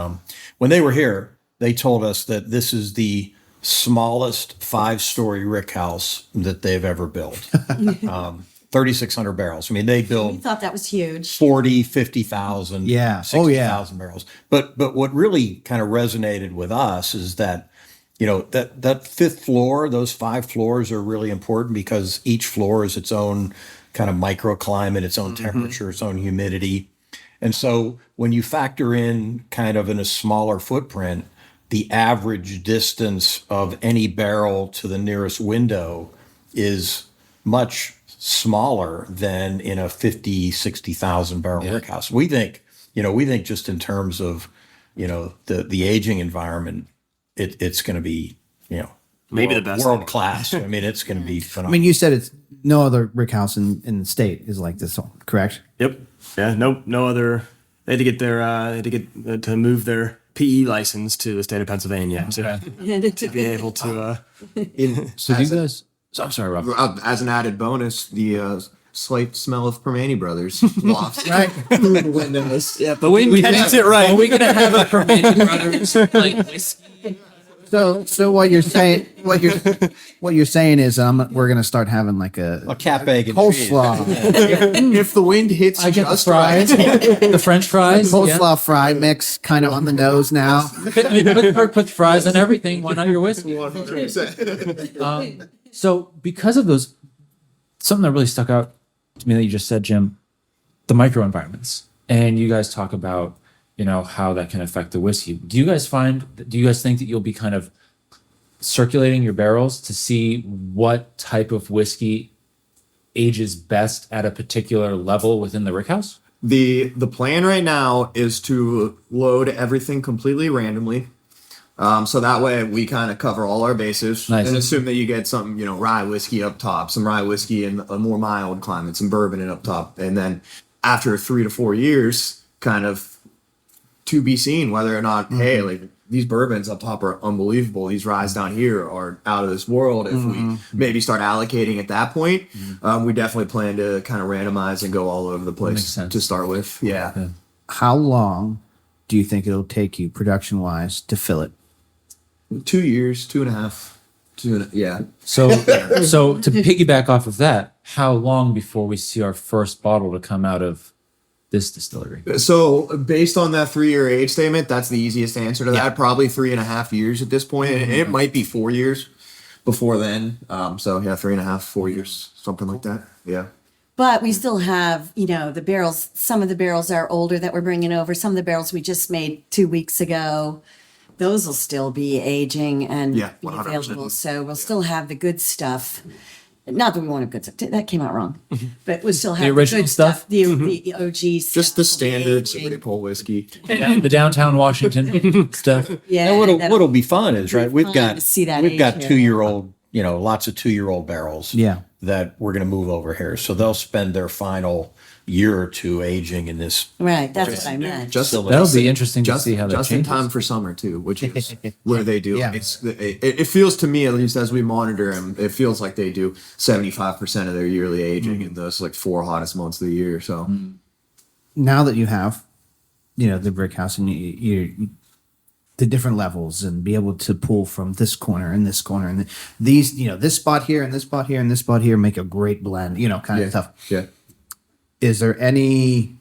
when they were here, they told us that this is the smallest 5-story rick house that they've ever built. 3,600 barrels. I mean, they We build thought that was huge. 40, 50,000, Yeah. 60,000 barrels. But what really kind of resonated with us is that, that 5th floor, those 5 floors are really important because each floor is its own kind of microclimate, its own temperature, its own humidity. And so when you factor in kind of in a smaller footprint, the average distance of any barrel to the nearest window is much smaller than in a 50, 60,000 barrel rick house. We think just in terms of, the aging environment, it's going to be, Maybe the best world class. I mean, it's going to be I phenomenal. mean, you said it's no other brick house in the state is like this, correct? Yep. Yeah. No other. They had to get to move their PE license to the state of Pennsylvania to be able to. So do you guys? I'm sorry, Rob. As an added bonus, the slight smell of Permane Brothers loft. Right. Through the windows. Yeah, the wind catches it right. Are we gonna have a Permane Brothers like whiskey? So what you're saying is we're gonna start having like a cap, egg, and cheese. coleslaw, If the wind hits I get the just fries, right. the French fries. coleslaw fry mix, kind of on the nose now. Put fries on everything. Why not your whiskey? 100%. So because of those, something that really stuck out to me that you just said, Jim, the microenvironments, and you guys talk about how that can affect the whiskey. Do you guys think that you'll be kind of circulating your barrels to see what type of whiskey ages best at a particular level within the rickhouse? The plan right now is to load everything completely randomly. So that way we kind of cover all our bases Nice. and assume that you get some, rye whiskey up top, some rye whiskey in a more mild climate, some bourbon in up top. And then after 3 to 4 years, kind of to be seen whether or not, hey, like these bourbons up top are unbelievable. These ryes down here are out of this world. If we maybe start allocating at that point, we definitely plan to kind of randomize and go all over the place Makes sense. to start with. Yeah. How long do you think it'll take you production wise to fill it? 2 years, 2.5. Yeah. So to piggyback off of that, how long before we see our first bottle to come out of this distillery? So based on that 3-year age statement, that's the easiest answer to that. Probably 3.5 years at this point. And it might be 4 years before then. So yeah, 3.5, 4 years, something like that. Yeah. But we still have, the barrels. Some of the barrels are older that we're bringing over. Some of the barrels we just made 2 weeks ago. Those will still be aging and Yeah, be 100%. available. So we'll still have the good stuff. Not that we want a good stuff. That came out wrong. But we'll still have the original good stuff? The OG stuff. Just the will be standard aging. Liberty Pole whiskey. The downtown Washington stuff. Yeah. And that'll- what'll be fun is, right, we've fun got to see that we've age got here. 2-year-old, lots of 2-year-old barrels. Yeah. That we're going to move over here. So they'll spend their final year or two aging in this. Right. That's what I meant. That'll be interesting to see how that just in changes. time for summer too, which is where they do. Yeah. It feels to me, at least as we monitor them, it feels like they do 75% of their yearly aging in those like 4 hottest months of the year. So Now that you have, the brick house and you the different levels and be able to pull from this corner and this corner and these, this spot here and this spot here and this spot here make a great blend, kind of stuff. yeah. Is there any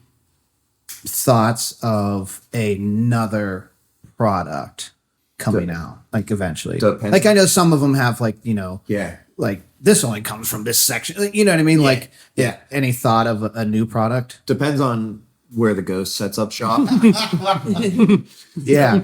thoughts of another product coming out, like eventually? Depends. Like I know some of them have like, Yeah. like this only comes from this section. You know what I mean? Like, Yeah. Any thought of a new product? Depends on where the ghost sets up shop. Yeah.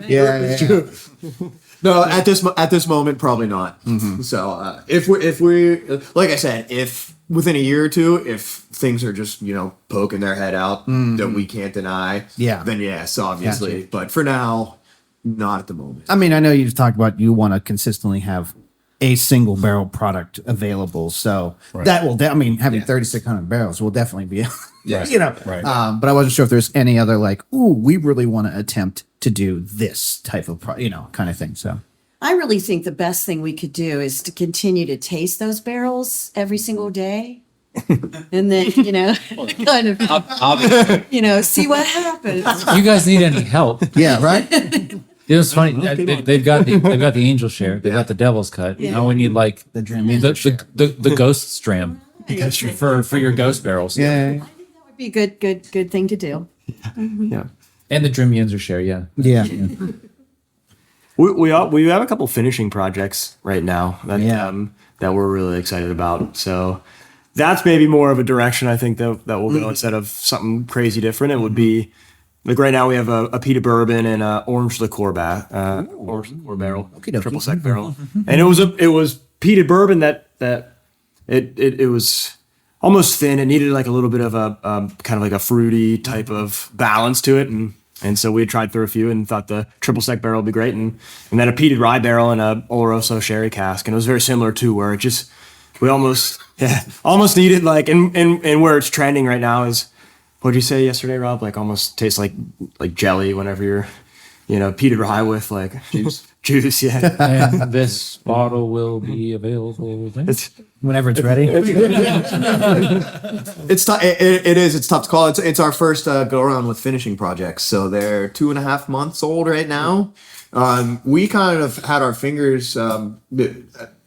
No, at this moment, probably not. So if we like I said, if within a year or two, if things are just poking their head out that we can't deny, then yes, obviously. Gotcha. But for now, not at the moment. I mean, I know you've talked about you want to consistently have a single barrel product available. So that will, having 3,600 barrels will definitely be, Right. But I wasn't sure if there's any other like, we really want to attempt to do this type of, kind of thing. So I really think the best thing we could do is to continue to taste those barrels every single day. And then, kind of, see what happens. If you guys need any help, yeah, right. it's funny. They've got the angel share. They've got the devil's cut. Now we need like The Dram Yinzers share. the ghost stram for your ghost barrels. Yeah. That would be a good thing to do. Yeah. And the Dram Yinzers share. Yeah. Yeah. We have a couple finishing projects right now that we're really excited about. So that's maybe more of a direction I think that we'll go instead of something crazy different. It would be like right now we have a peated bourbon and a orange liqueur barrel, triple sec barrel, and it was peated bourbon that it was almost thin. It needed like a little bit of a kind of like a fruity type of balance to it, and so we had tried through a few and thought the triple sec barrel would be great, and then a peated rye barrel and a Oloroso sherry cask, and it was very similar to where it just we almost needed like and where it's trending right now is what'd you say yesterday, Rob? Like almost tastes like jelly whenever you're peated rye with like juice, yeah. And this bottle will be available Whenever it's ready. It's tough. It's tough to call. It's our first go around with finishing projects. So they're 2.5 months old right now. We kind of had our fingers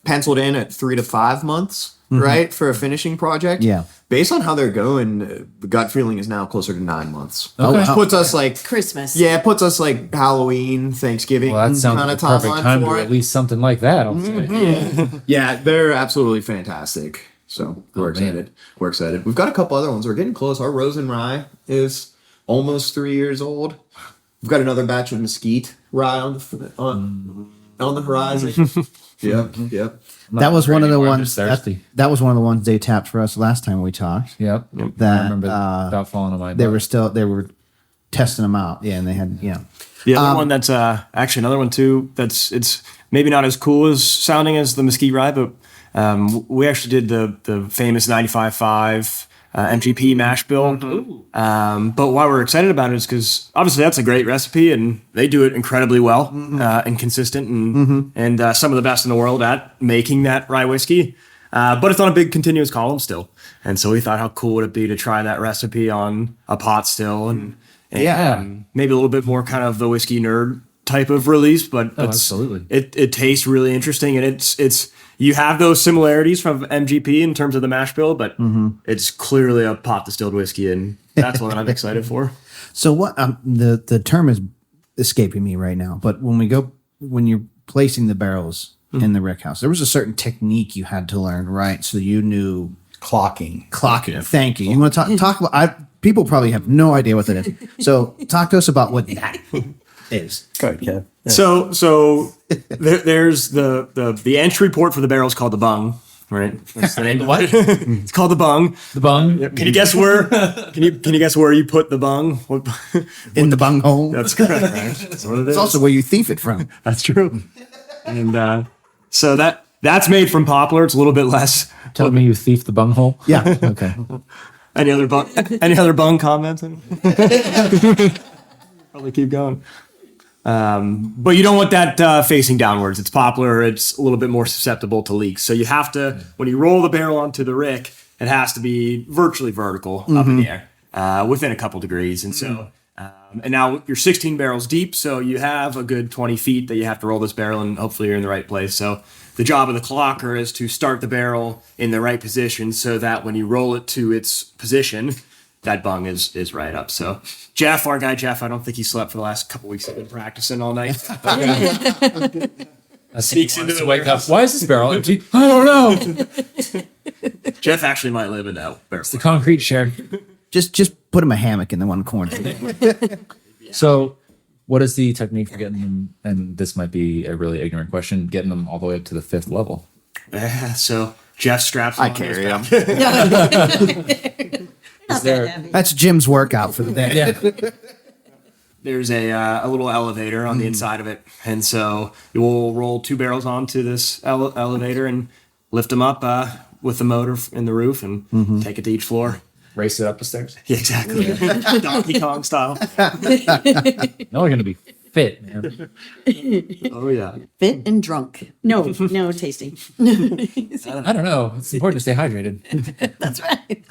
penciled in at 3 to 5 months, right, for a finishing project. Yeah. Based on how they're going, the gut feeling is now closer to 9 months. Okay. Which puts us like Christmas. Yeah, it puts us like Halloween, Thanksgiving. Well, that sounds kind like of the perfect timeline time to for it. release something like that. I'll say. Yeah, they're absolutely fantastic. So we're man. excited. We're excited. We've got a couple other ones. We're getting close. Our Rose and Rye is almost 3 years old. We've got another batch of Mesquite Rye on the horizon. Yep. That was one of the anymore, I'm ones. just thirsty. That was one of the ones they tapped for us last time we talked. Yep. That, I remember that falling on my They butt. were testing them out. Yeah, and they had The other one that's actually another one too. It's maybe not as cool as sounding as the Mesquite Rye, but we actually did the famous 95.5 MGP mash bill. But why we're excited about it is because obviously that's a great recipe and they do it incredibly well and consistent and some of the best in the world at making that rye whiskey. But it's on a big continuous column still. And so we thought, how cool would it be to try that recipe on a pot still and maybe a little bit more kind of the whiskey nerd type of release, but absolutely. It tastes really interesting, and it's you have those similarities from MGP in terms of the mash bill, but it's clearly a pot distilled whiskey, and that's what I'm excited for. So what the term is escaping me right now, but when you're placing the barrels in the rick house, there was a certain technique you had to learn, right? So you knew Clocking. Thank you. You want to talk about? People probably have no idea what that is. So talk to us about what that is. Go ahead, Kev. So there's the entry port for the barrel is called the bung, right? That's the name. What? It's called the bung. The bung? Can you guess where? Can you guess where you put the bung? In the bung hole. That's correct. Right? That's what it is. It's also where you thief it from. That's true. And so that's made from poplar. It's a little bit less. Telling me you thief the bung hole? Yeah. Okay. Any other bung comments? Probably keep going. But you don't want that facing downwards. It's poplar. It's a little bit more susceptible to leaks. So you have to, when you roll the barrel onto the rick, it has to be virtually vertical up in the air, within a couple degrees. And so, and now you're 16 barrels deep, so you have a good 20 feet that you have to roll this barrel, and hopefully you're in the right place. So the job of the clocker is to start the barrel in the right position so that when you roll it to its position, that bung is right up. So Jeff, our guy Jeff, I don't think he slept for the last couple weeks. I've been practicing all night. Sneaks into the wake up. Why is this barrel empty? I don't know. Jeff actually might live in that barrel. It's the concrete chair. Just put him a hammock in the one corner. So what is the technique for getting them, and this might be a really ignorant question, getting them all the way up to the 5th level? So Jeff straps I on carry his him. back. That's Jim's workout for the day. Yeah. There's a little elevator on the inside of it. And so you will roll 2 barrels onto this elevator and lift them up with the motor in the roof and take it to each floor. Race it up the stairs. Yeah, exactly. Donkey Kong style. No, we're going to be fit, man. Oh, yeah. Fit and drunk. No tasting. I don't know. It's important to stay hydrated. That's right.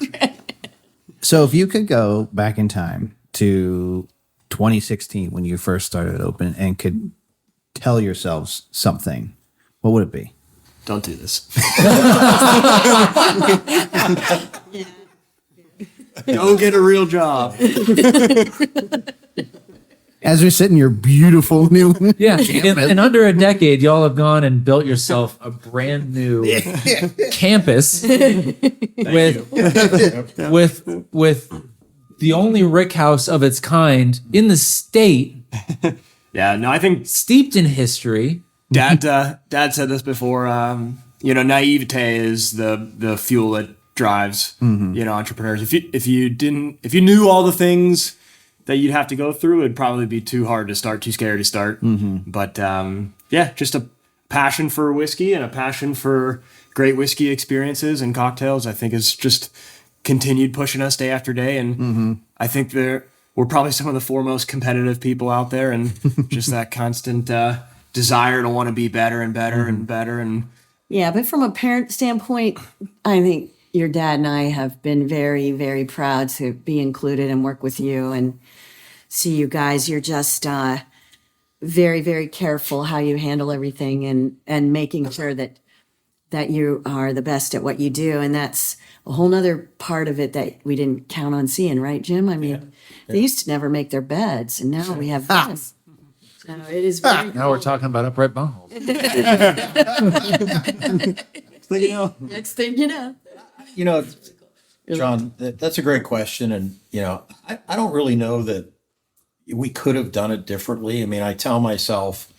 So if you could go back in time to 2016 when you first started open and could tell yourselves something, what would it be? Don't do this. Go get a real job. As we sit in your beautiful new Yeah. In under a decade, y'all have gone and built yourself a brand new campus with the only rick house of its kind in the state, Yeah, no, I think steeped in history. Dad said this before. Naivete is the fuel that drives entrepreneurs. If you knew all the things that you'd have to go through, it'd probably be too hard to start, too scary to start. But just a passion for whiskey and a passion for great whiskey experiences and cocktails, I think, is just continued pushing us day after day. And I think we're probably some of the foremost competitive people out there, and just that constant desire to want to be better and better and better. And Yeah, but from a parent standpoint, I think your dad and I have been very, very proud to be included and work with you and see you guys. You're just very, very careful how you handle everything and making sure that you are the best at what you do. And that's a whole nother part of it that we didn't count on seeing, right, Jim? I mean, they used to never make their beds, and now we have this. So it is very Now we're talking about upright bung holes. Next thing you know. John, that's a great question. And, I don't really know that we could have done it differently. I mean, I tell myself,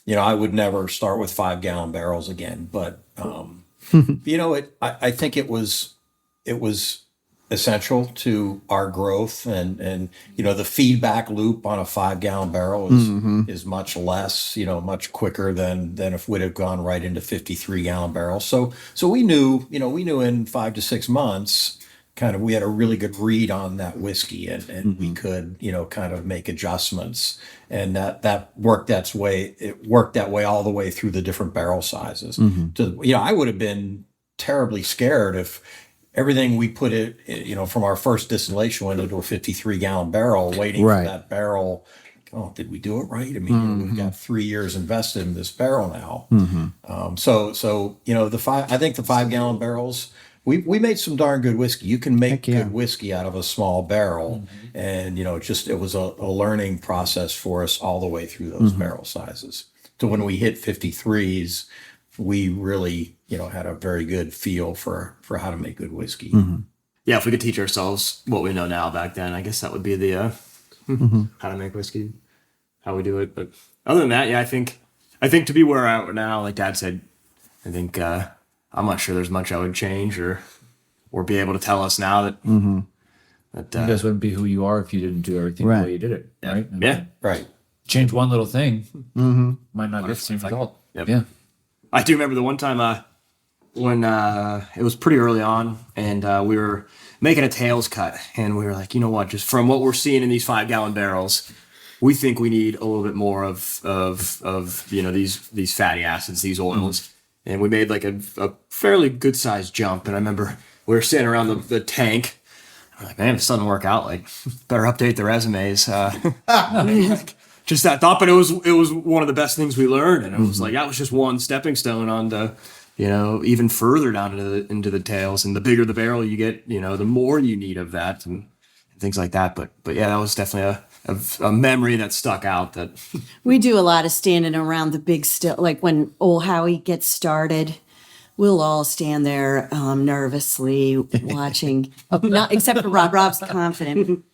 I would never start with 5-gallon barrels again. But, I think it was essential to our growth. And the feedback loop on a 5-gallon barrel is much less, much quicker than if we'd have gone right into 53-gallon barrels. So we knew in 5 to 6 months, we had a really good read on that whiskey, and we could, kind of make adjustments, and that worked that way. It worked that way all the way through the different barrel sizes. I would have been terribly scared if everything we put from our first distillation went into a 53-gallon barrel, waiting for that barrel. Oh, did we do it right? I mean, we've got 3 years invested in this barrel now. I think the 5-gallon barrels, we made some darn good whiskey. You can make good whiskey out of a small barrel. And, it was a learning process for us all the way through those barrel sizes. So when we hit 53s, we really, had a very good feel for how to make good whiskey. Yeah, if we could teach ourselves what we know now back then, I guess that would be the how to make whiskey, how we do it. But other than that, yeah, I think to be where I'm at now, like Dad said, I think I'm not sure there's much I would change or be able to tell us now that that you guys wouldn't be who you are if you didn't do everything the way you did it, right? Yeah, right. Change one little thing, might not get the same result. Yep. Yeah. I do remember the one time when it was pretty early on, and we were making a tails cut, and we were like, you know what? Just from what we're seeing in these 5-gallon barrels, we think we need a little bit more of these fatty acids, these oils, and we made like a fairly good sized jump. And I remember we were sitting around the tank. I'm like, man, if this doesn't work out, like, better update the resumes. Just that thought, but it was one of the best things we learned, and it was like that was just one stepping stone on the, even further down into the tails, and the bigger the barrel you get, the more you need of that and things like that. But yeah, that was definitely a memory that stuck out. That we do a lot of standing around the big still, like when old Howie gets started. We'll all stand there nervously watching, not except for Rob. Rob's confident.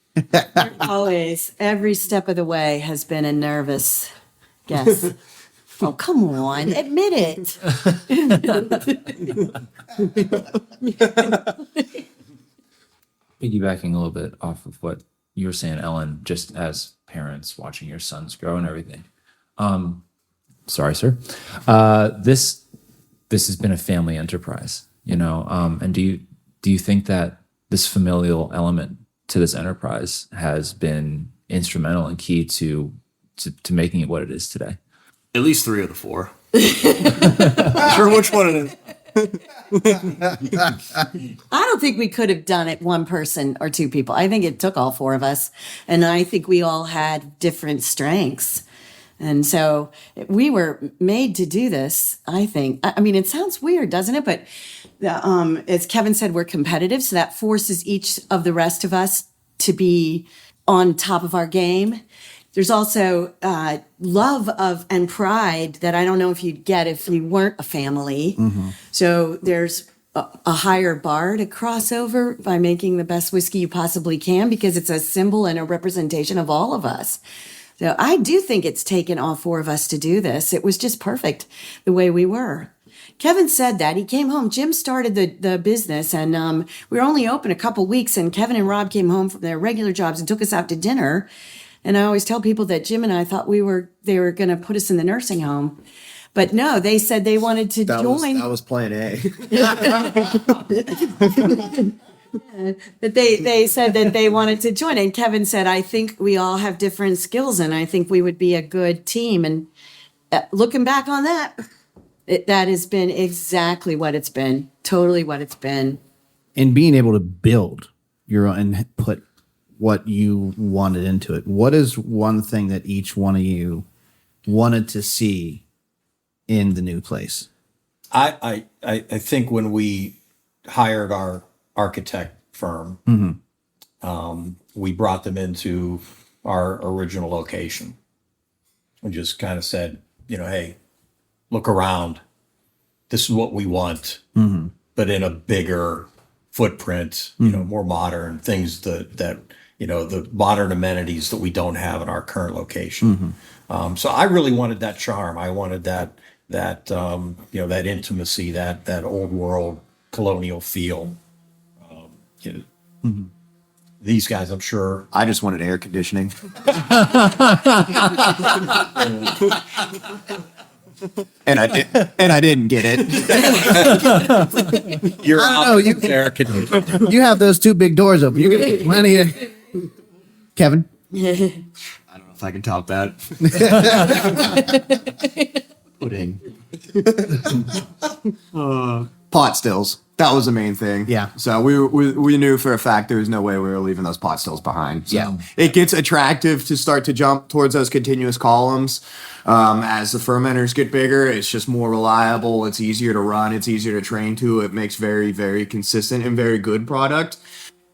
Always, every step of the way has been a nervous guess. Oh, come on, admit it. Piggybacking a little bit off of what you were saying, Ellen, just as parents watching your sons grow and everything. Sorry, sir. This has been a family enterprise, and do you think that this familial element to this enterprise has been instrumental and key to making it what it is today? At least 3 of the 4. Sure, which one it is. I don't think we could have done it one person or 2 people. I think it took all 4 of us, and I think we all had different strengths. And so we were made to do this, I think. I mean, it sounds weird, doesn't it? But as Kevin said, we're competitive. So that forces each of the rest of us to be on top of our game. There's also love of and pride that I don't know if you'd get if you weren't a family. So there's a higher bar to cross over by making the best whiskey you possibly can, because it's a symbol and a representation of all of us. So I do think it's taken all 4 of us to do this. It was just perfect the way we were. Kevin said that. He came home. Jim started the business, and we were only open a couple weeks, and Kevin and Rob came home from their regular jobs and took us out to dinner. And I always tell people that Jim and I thought they were going to put us in the nursing home. But no, they said they wanted to join. That was plan A. But they said that they wanted to join. And Kevin said, I think we all have different skills, and I think we would be a good team. And looking back on that, that has been exactly what it's been, totally what it's been. And being able to build your own and put what you wanted into it. What is one thing that each one of you wanted to see in the new place? I think when we hired our architect firm, we brought them into our original location and just kind of said, hey, look around. This is what we want, but in a bigger footprint, more modern things that the modern amenities that we don't have in our current location. So I really wanted that charm. I wanted that intimacy, that old world colonial feel. These guys, I'm sure. I just wanted air conditioning. and I didn't get it. You're I don't know, you have those two big doors open. You're gonna get plenty of Kevin. I don't know if I can top that. Pudding. Pot stills. That was the main thing. Yeah. So we knew for a fact there was no way we were leaving those pot stills behind. So Yeah. it gets attractive to start to jump towards those continuous columns. As the fermenters get bigger, it's just more reliable. It's easier to run. It's easier to train to. It makes very, very consistent and very good product.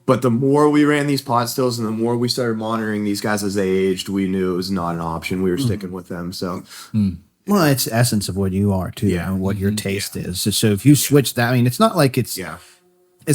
But the more we ran these pot stills and the more we started monitoring these guys as they aged, we knew it was not an option. We were sticking with them. So Well, it's the essence of what you are too, and what your taste is. So if you switch that, I mean, it's not like it's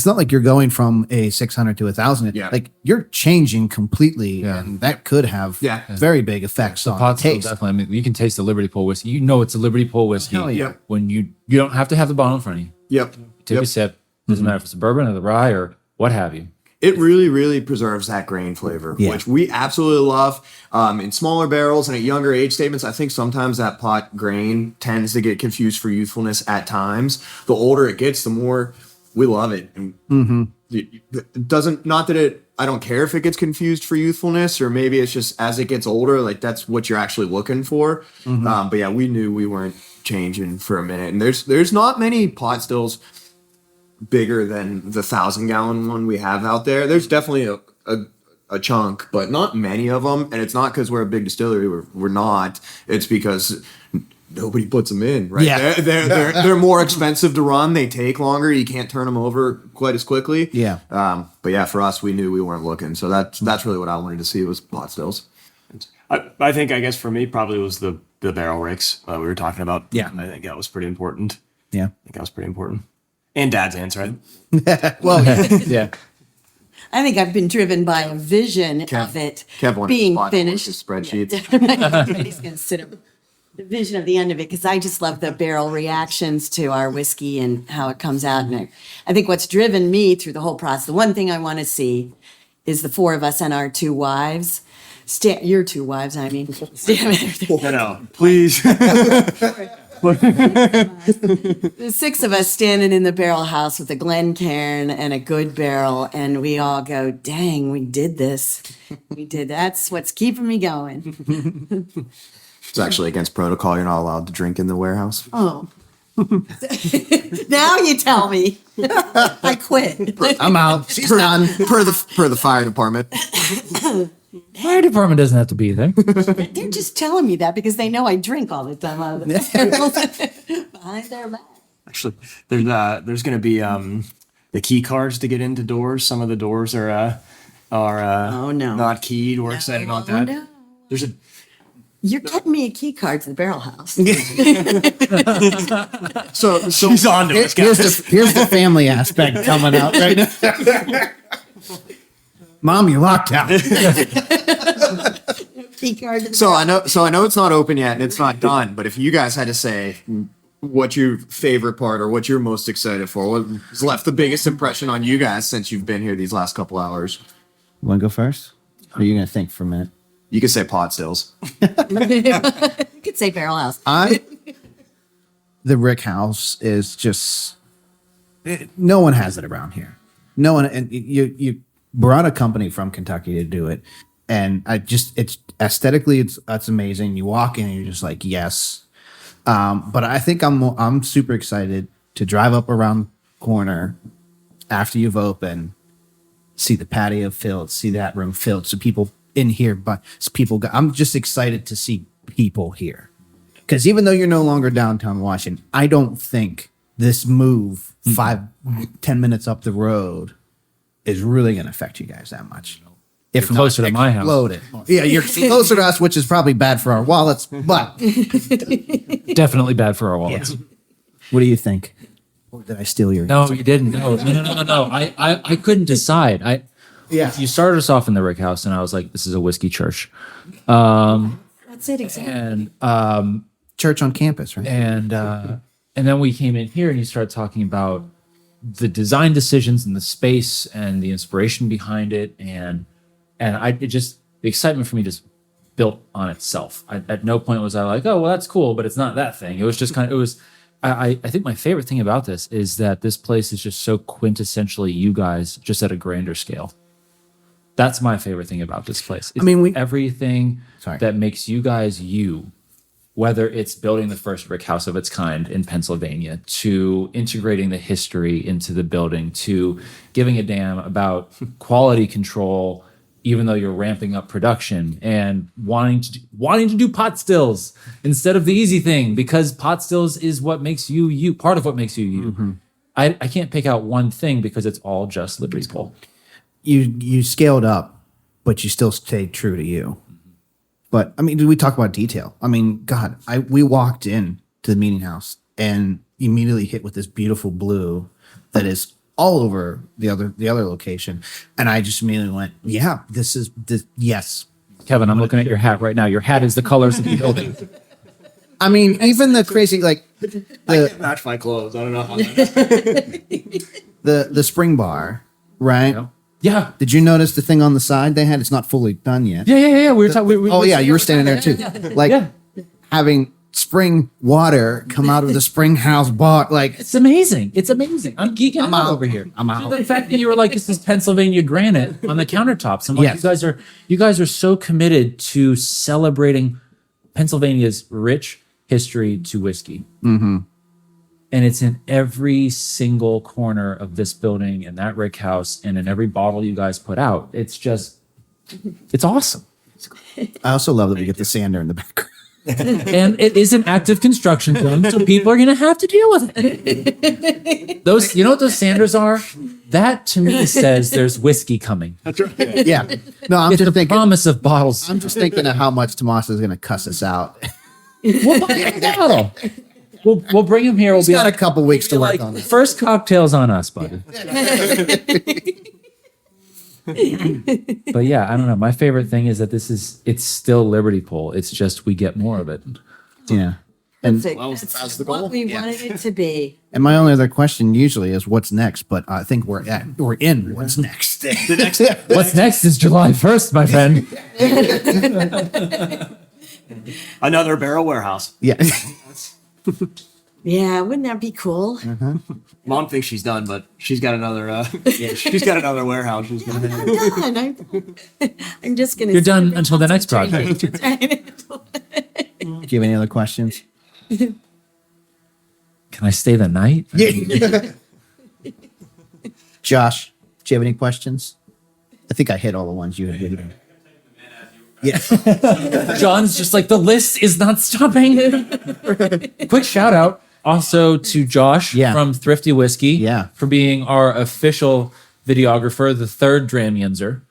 not like you're going from a 600 to 1,000. Yeah. Like you're changing completely, and that could have very big effects on the Pot still taste. definitely. I mean, you can taste the Liberty Pole whiskey. You know it's a Liberty Pole whiskey. Hell yeah. Yep. When you don't have to have the bottle in front of you. Yep. Take a sip. Doesn't matter if it's a bourbon or the rye or what have you. It really, really preserves that grain flavor, Yeah. which we absolutely love. In smaller barrels and at younger age statements, I think sometimes that pot grain tends to get confused for youthfulness at times. The older it gets, the more we love it. And it doesn't, not that it, I don't care if it gets confused for youthfulness, or maybe it's just as it gets older, like that's what you're actually looking for. But yeah, we knew we weren't changing for a minute. And there's not many pot stills bigger than the 1,000-gallon one we have out there. There's definitely a chunk, but not many of them. And it's not because we're a big distillery. We're not. It's because nobody puts them in. Right? Yeah. They're more expensive to run. They take longer. You can't turn them over quite as quickly. Yeah. But yeah, for us, we knew we weren't looking. So that's really what I wanted to see was pot stills. I think, I guess for me, probably was the barrel rakes we were talking about. Yeah. I think that was pretty important. Yeah. I think that was pretty important. And Dad's answer, right? Well, Yeah. I think I've been driven by a vision of it Kev wanted being to spot finished. his spreadsheets. He's going to sit up. The vision of the end of it, because I just love the barrel reactions to our whiskey and how it comes out. And I think what's driven me through the whole process, the one thing I want to see is the four of us and our two wives. Your two wives, I mean. No, please. The six of us standing in the barrel house with a Glencairn and a good barrel, and we all go, dang, we did this. We did. That's what's keeping me going. It's actually against protocol. You're not allowed to drink in the warehouse. Oh. Now you tell me. I quit. I'm out. She's done. per the fire department. Fire department doesn't have to be there. They're just telling me that because they know I drink all the time out of the barrels behind their back. Actually, there's going to be the key cards to get into doors. Some of the doors are Oh, no. not keyed. We're excited about that. No. There's a You're getting me a key card to the barrel house. So she's on to us, guys. Here's the family aspect coming out right now. Mom, you locked out. Key card to the So I know it's not open yet and it's not done, but if you guys had to say what's your favorite part or what you're most excited for, what's left the biggest impression on you guys since you've been here these last couple hours? Want to go first? Or are you going to think for a minute? You could say pot stills. You could say barrel house. The Rick House is just no one has it around here. No one, and you brought a company from Kentucky to do it, and it's aesthetically it's amazing. You walk in and you're just like yes, but I think I'm super excited to drive up around the corner after you've opened, see the patio filled, see that room filled, so people in here, but I'm just excited to see people here. Because even though you're no longer downtown Washington, I don't think this move 5-10 minutes up the road is really going to affect you guys that much. If You're closer to my house. explode it. Yeah, you're closer to us, which is probably bad for our wallets, but Definitely bad for our wallets. what do you think? Or did I steal your No, you didn't. No. I couldn't decide. You started us off in the Rick House, and I was like, "This is a whiskey church," That's it, exactly. and church on campus, right? and then we came in here, and you started talking about the design decisions and the space and the inspiration behind it, and the excitement for me just built on itself. At no point was I like, oh, well, that's cool, but it's not that thing. It was just kind of, it was, I think my favorite thing about this is that this place is just so quintessentially you guys, just at a grander scale. That's my favorite thing about this place. It's everything that makes you guys you, whether it's building the first brick house of its kind in Pennsylvania, to integrating the history into the building, to giving a damn about quality control, even though you're ramping up production, and wanting to do pot stills instead of the easy thing, because pot stills is what makes you you, part of what makes you you. Mm-hmm. I can't pick out one thing because it's all just Liberty Pole. You scaled up, but you still stayed true to you. But I mean, did we talk about detail? I mean, God, we walked in to the meeting house and immediately hit with this beautiful blue that is all over the other location, and I just immediately went, yeah, this is yes. Kevin, I'm looking at your hat right now. Your hat is the colors of the building. I mean, even the crazy I can't match my clothes. I don't know how. the spring bar, right? Yeah. Did you notice the thing on the side they had? It's not fully done yet. Yeah. We were talking. Oh yeah, you were standing there too. Like having spring water come out of the spring house bar. Like it's amazing. It's amazing. I'm geeking out over here. I'm out. The fact that you were like, this is Pennsylvania granite on the countertops. I'm like, you guys are so committed to celebrating Pennsylvania's rich history to whiskey. Mm-hmm. And it's in every single corner of this building and that rick house and in every bottle you guys put out. It's just, it's awesome. I also love that we get the sander in the background. And it is an active construction zone, so people are going to have to deal with it. Those, you know what those sanders are? That to me says there's whiskey coming. That's right. Yeah. No, I'm It's just the thinking. promise of bottles. I'm just thinking of how much Tomas is going to cuss us out. We'll buy a bottle. We'll bring him here. We'll He's be got like, a couple weeks to work like, on this. first cocktails on us, buddy. But yeah, I don't know. My favorite thing is that it's still Liberty Pole. It's just we get more of it. Yeah. And That's what we wanted it to be. and my only other question usually is what's next, but I think we're in what's next. What's next is July 1st, my friend. Another barrel warehouse. Yeah. Yeah, wouldn't that be cool? Mom thinks she's done, but she's got another. She's got another warehouse. She's gonna I'm done. I'm just gonna. You're done until the next project. Do you have any other questions? Can I stay the night? Josh, do you have any questions? I think I hit all the ones you had. Yeah. John's just like, the list is not stopping. Quick shout out also to Josh from Thrifty Whiskey for being our official videographer, the third Dram Yinzer,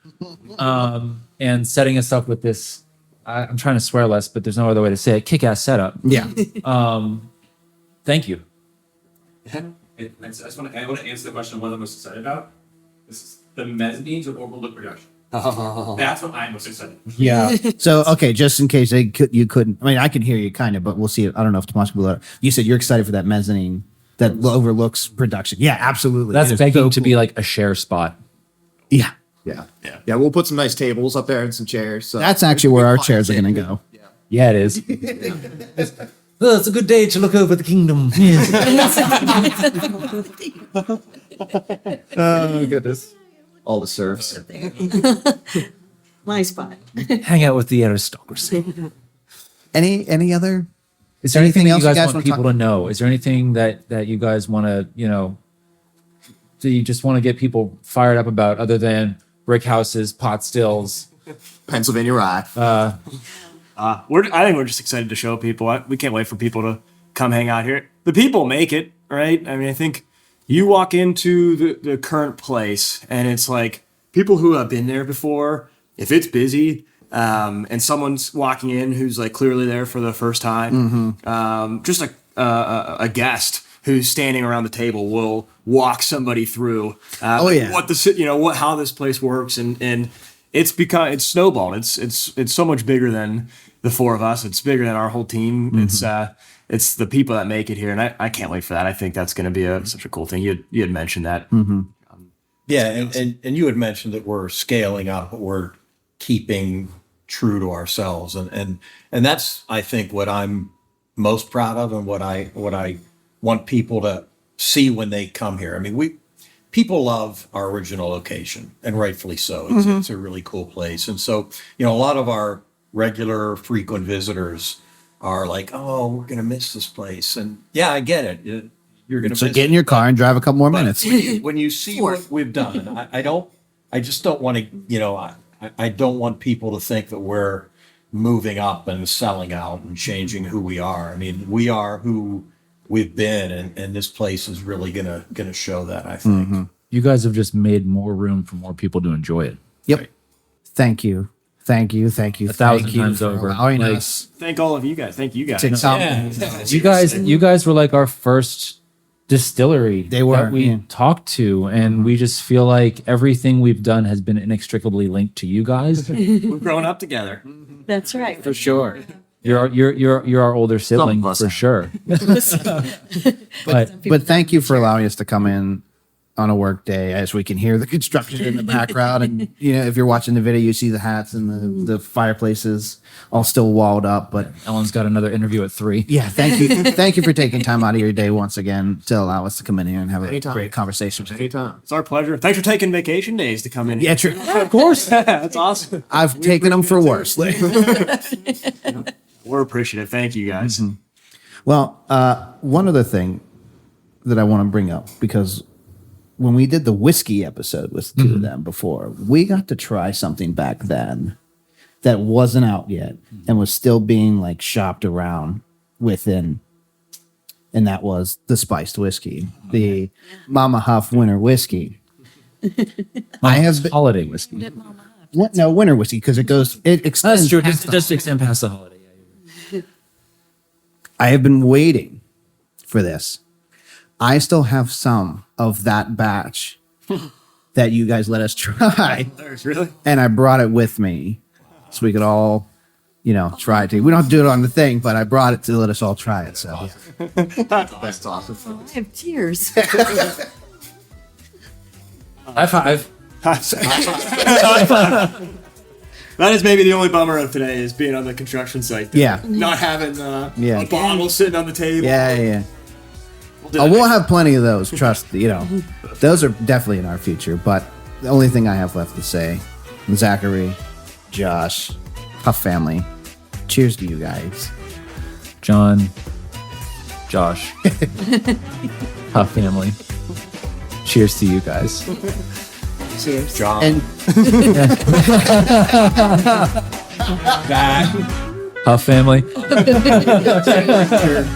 and setting us up with this. I'm trying to swear less, but there's no other way to say it. Kick-ass setup. Yeah. Thank you. I want to answer the question. What I'm most excited about. This is the mezzanines with overlook production. That's what I'm most excited about. Yeah. So, okay, just in case you couldn't, I mean, I can hear you kind of, but we'll see. I don't know if Tomas can blow it. You said you're excited for that mezzanine that overlooks production. Yeah, absolutely. That's It is begging so to cool. be like a share spot. Yeah. Yeah. We'll put some nice tables up there and some chairs. So That's actually where our chairs are going to go. Yeah, it is. Well, it's a good day to look over the kingdom. Yes. oh goodness, all the serfs. My spot. Hang out with the aristocracy. Any other? Is there anything else you you guys guys want wanna people to know? Is there anything that you guys want to, do you just want to get people fired up about other than brick houses, pot stills? Pennsylvania rye. I think we're just excited to show people. We can't wait for people to come hang out here. The people make it, right? I mean, I think you walk into the current place and it's like people who have been there before, if it's busy and someone's walking in who's like clearly there for the first time, just a guest who's standing around the table will walk somebody through how this place works, and it's snowballed. It's so much bigger than the four of us. It's bigger than our whole team. It's the people that make it here, and I can't wait for that. I think that's going to be such a cool thing. You had mentioned that. Yeah, and you had mentioned that we're scaling up, but we're keeping true to ourselves. And that's, I think, what I'm most proud of, and what I want people to see when they come here. I mean, people love our original location, and rightfully so. It's a really cool place. And so, a lot of our regular frequent visitors are like, oh, we're going to miss this place. And yeah, I get it. You're going to So miss get in it. your car and drive a couple more But minutes. when you see what we've done, I just don't want to, I don't want people to think that we're moving up and selling out and changing who we are. I mean, we are who we've been, and this place is really gonna show that, I think. You guys have just made more room for more people to enjoy it. Yep. Thank you. Thank you. 1,000 times for over. allowing Like, us Thank all of you guys. Thank you guys. to come. you guys were like our first distillery They were, that we yeah. talked to, and we just feel like everything we've done has been inextricably linked to you guys. We've grown up together. That's right. For sure. You're our older sibling of us for have. sure. But But thank you for allowing us to come in on a work day, as we can hear the construction in the background. And, if you're watching the video, you see the hats and the fireplaces all still walled up. But Ellen's got another interview at 3. yeah, thank you. Thank you for taking time out of your day once again to allow us to come in here and have a Anytime. great conversation. Anytime. It's our pleasure. Thanks for taking vacation days to come in. Yeah, true. Of course. That's awesome. I've taken them for worse. We're appreciative. Thank you guys. Well, one other thing that I want to bring up, because when we did the whiskey episode with two of them before, we got to try something back then that wasn't out yet and was still being like shopped around within. And that was the spiced whiskey, the Mama Huff winter whiskey. I have been, Holiday whiskey. what? No, winter whiskey, because it extends. That's true. past the Just extend past the holiday. I have been waiting for this. I still have some of that batch that you guys let us try, Really? and I brought it with me so we could all, try it. We don't have to do it on the thing, but I brought it to let us all try it. So That's awesome. I have tears. High five. That is maybe the only bummer of today, is being on the construction site. Yeah. Not having Yeah. a bottle sitting on the table. yeah. do Oh, that we'll have plenty of those. Trust, those are definitely in our future. But the only thing I have left to say, Zachary, Josh, Huff family, cheers to you guys. John, Josh, Huff family. Cheers to you guys. John, And Huff family.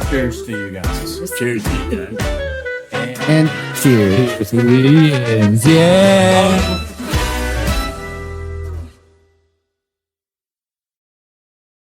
cheers to you guys. Cheers to you guys. and cheers. Yeah.